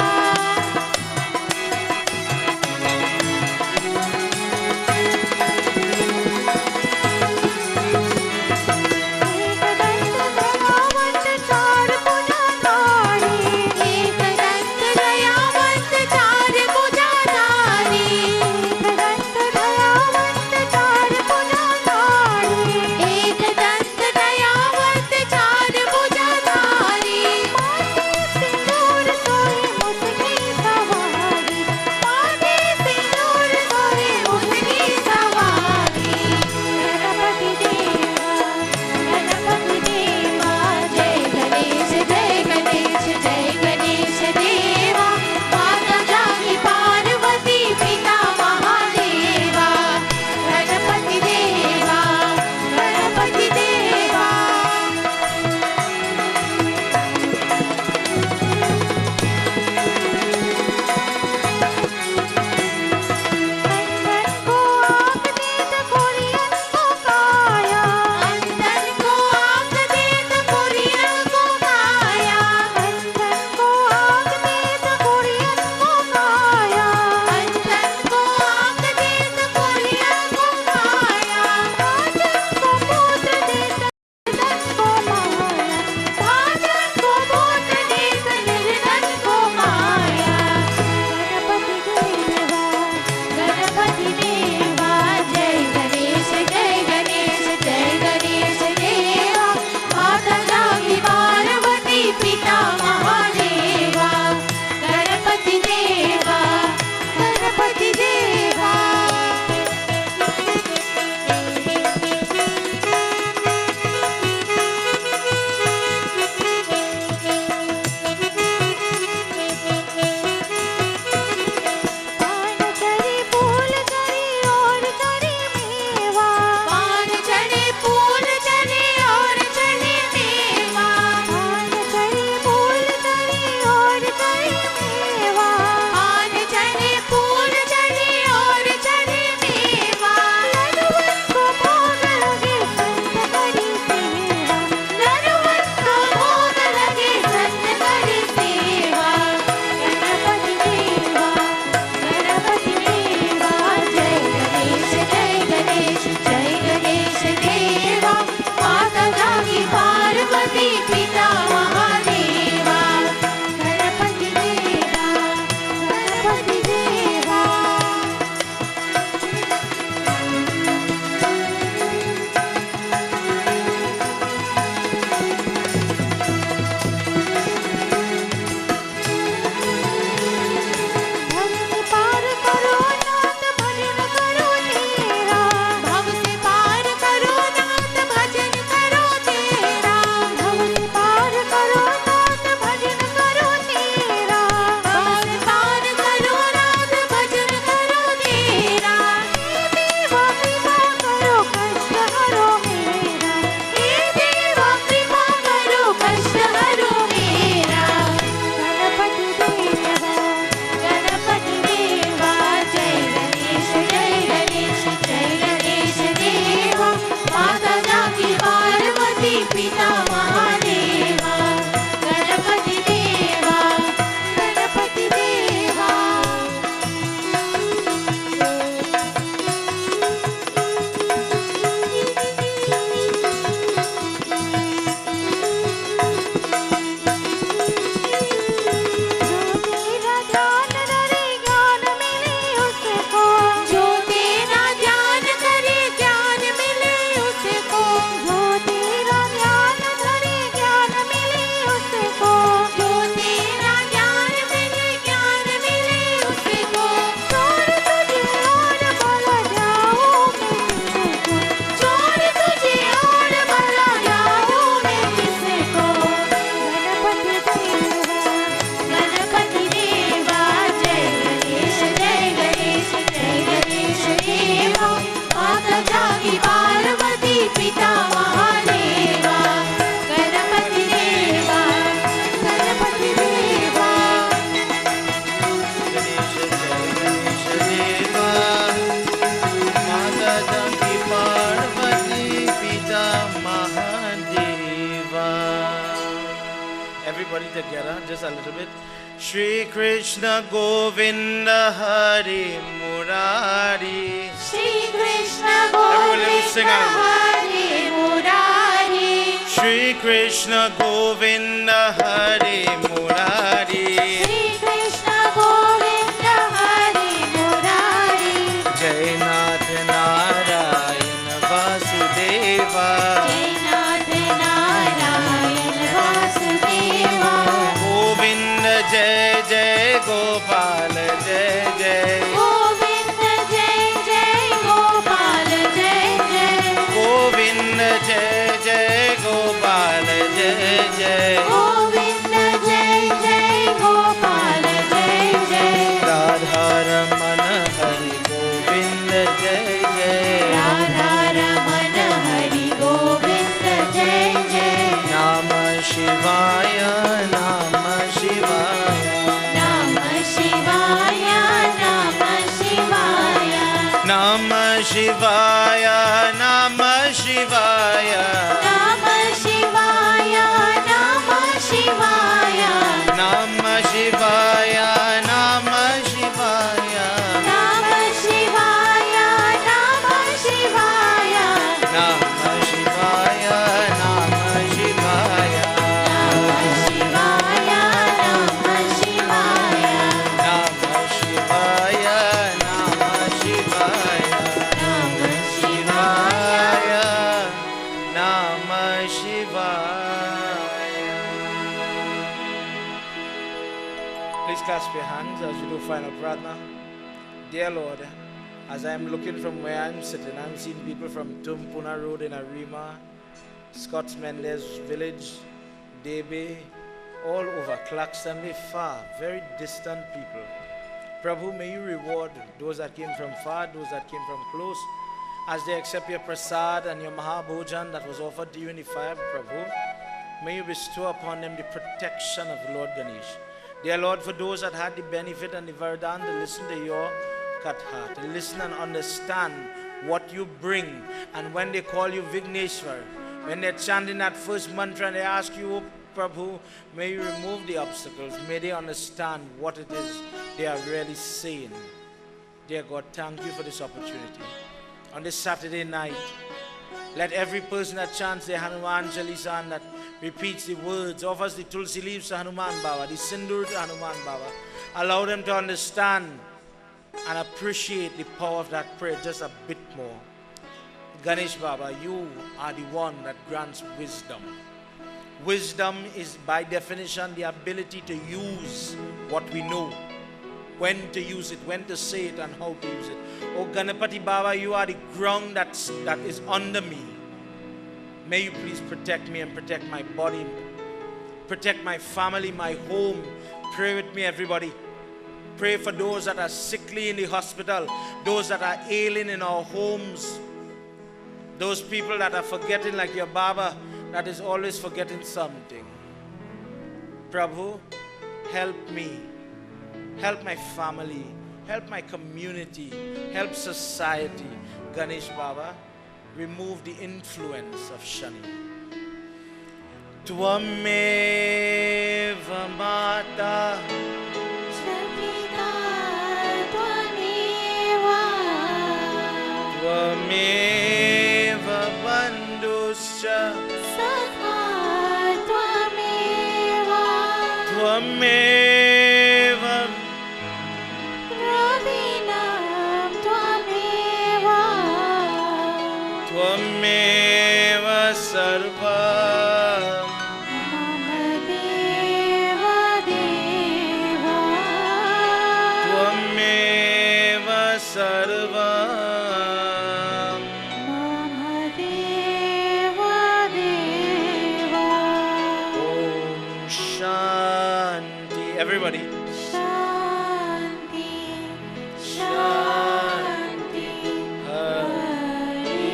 Everybody together, just a little bit. Shri Krishna Govinda Hari Murari. Shri Krishna Everyone, let me sing Govinda along. Hari Murari. Shri Krishna Govinda Hari Murari. Shri Krishna Govinda Hari Murari. Jai Nath Narayana Vasudeva. Jainath Narayan Vasudeva. Govinda Jai Jai Gopal Jai Jai. Govinda Jai Jai Gopal Jai Jai. Govinda Jai Jai Gopal Jai Jai. Govinda Jai Jai Gopal Jai Jai. Radha Ramana Hari Govinda Jai Jai. Radha Ramana Hari Govinda Jai Jai. Namah Shivaya, Namah Shivaya. Namah Shivaya, Namah Shivaya. Namah Shivaya, Namah Shivaya. Namah Shivaya, Namah Shivaya. Namah Shivaya, Namah Shivaya. Namah Shivaya, Namah Shivaya. Namah Shivaya, Namah Shivaya. Namah Shivaya, Namah Shivaya. Namah Shivaya, Namah Shivaya. Namah Shivaya, Namah Shivaya. Please clasp your hands as we do final pratna. Dear Lord, as I am looking from where I'm sitting, I'm seeing people from Tumpuna Road in Arima, Scots Mendes Village, Debe, all over, Claxton, far, very distant people. Prabhu, may you reward those that came from far, those that came from close, as they accept your prasad and your Mahabhojan that was offered to you in the fire, Prabhu. May you bestow upon them the protection of the Lord Ganesh. Dear Lord, for those that had the benefit and the Vardhan to listen to your Katha, to listen and understand what you bring, and when they call you Vigneshwar, when they're chanting that first mantra and they ask you, oh, Prabhu, may you remove the obstacles, may they understand what it is they are really saying. Dear God, thank you for this opportunity. On this Saturday night, let every person that chants the Hanuman Chalisa and that repeats the words, offers the Tulsi leaves to Hanuman Baba, the Sindur to Hanuman Baba, allow them to understand and appreciate the power of that prayer just a bit more. Ganesh Baba, you are the one that grants wisdom. Wisdom is by definition the ability to use what we know, when to use it, when to say it, and how to use it. Oh Ganapati Baba, you are the ground that is under me. May you please protect me and protect my body, protect my family, my home. Pray with me, everybody. Pray for those that are sickly in the hospital, those that are ailing in our homes, those people that are forgetting, like your Baba that is always forgetting something. Prabhu, help me, help my family, help my community, help society. Ganesh Baba, remove the influence of Shani. Tvameva Mata Pita Tvameva. Tvameva Bandhuscha Sakha Tvameva. Tvameva Ravinam Tvameva. Tvameva Sarva Mama Deva Deva. Tvameva Sarva Mama Deva Deva. Om Shanti. Everybody. Shanti, Shanti, Hari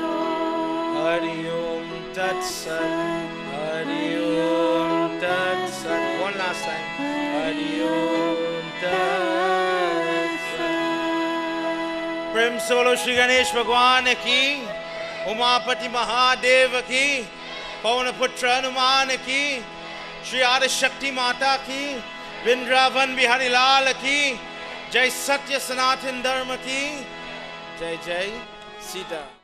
Om. Hari Om Tat Sat. Hari Om Tat Sat. One last time. Hari Om Tat Sat. Prem Solo Shri Ganesh Bhagwan ki, Umapati Mahadev ki, Pawana Putra Hanuman ki, Shri आदि शक्ति माता की, वृंदावन बिहारी लाल की जय, सत्य सनातन धर्म की जय। जय सीता।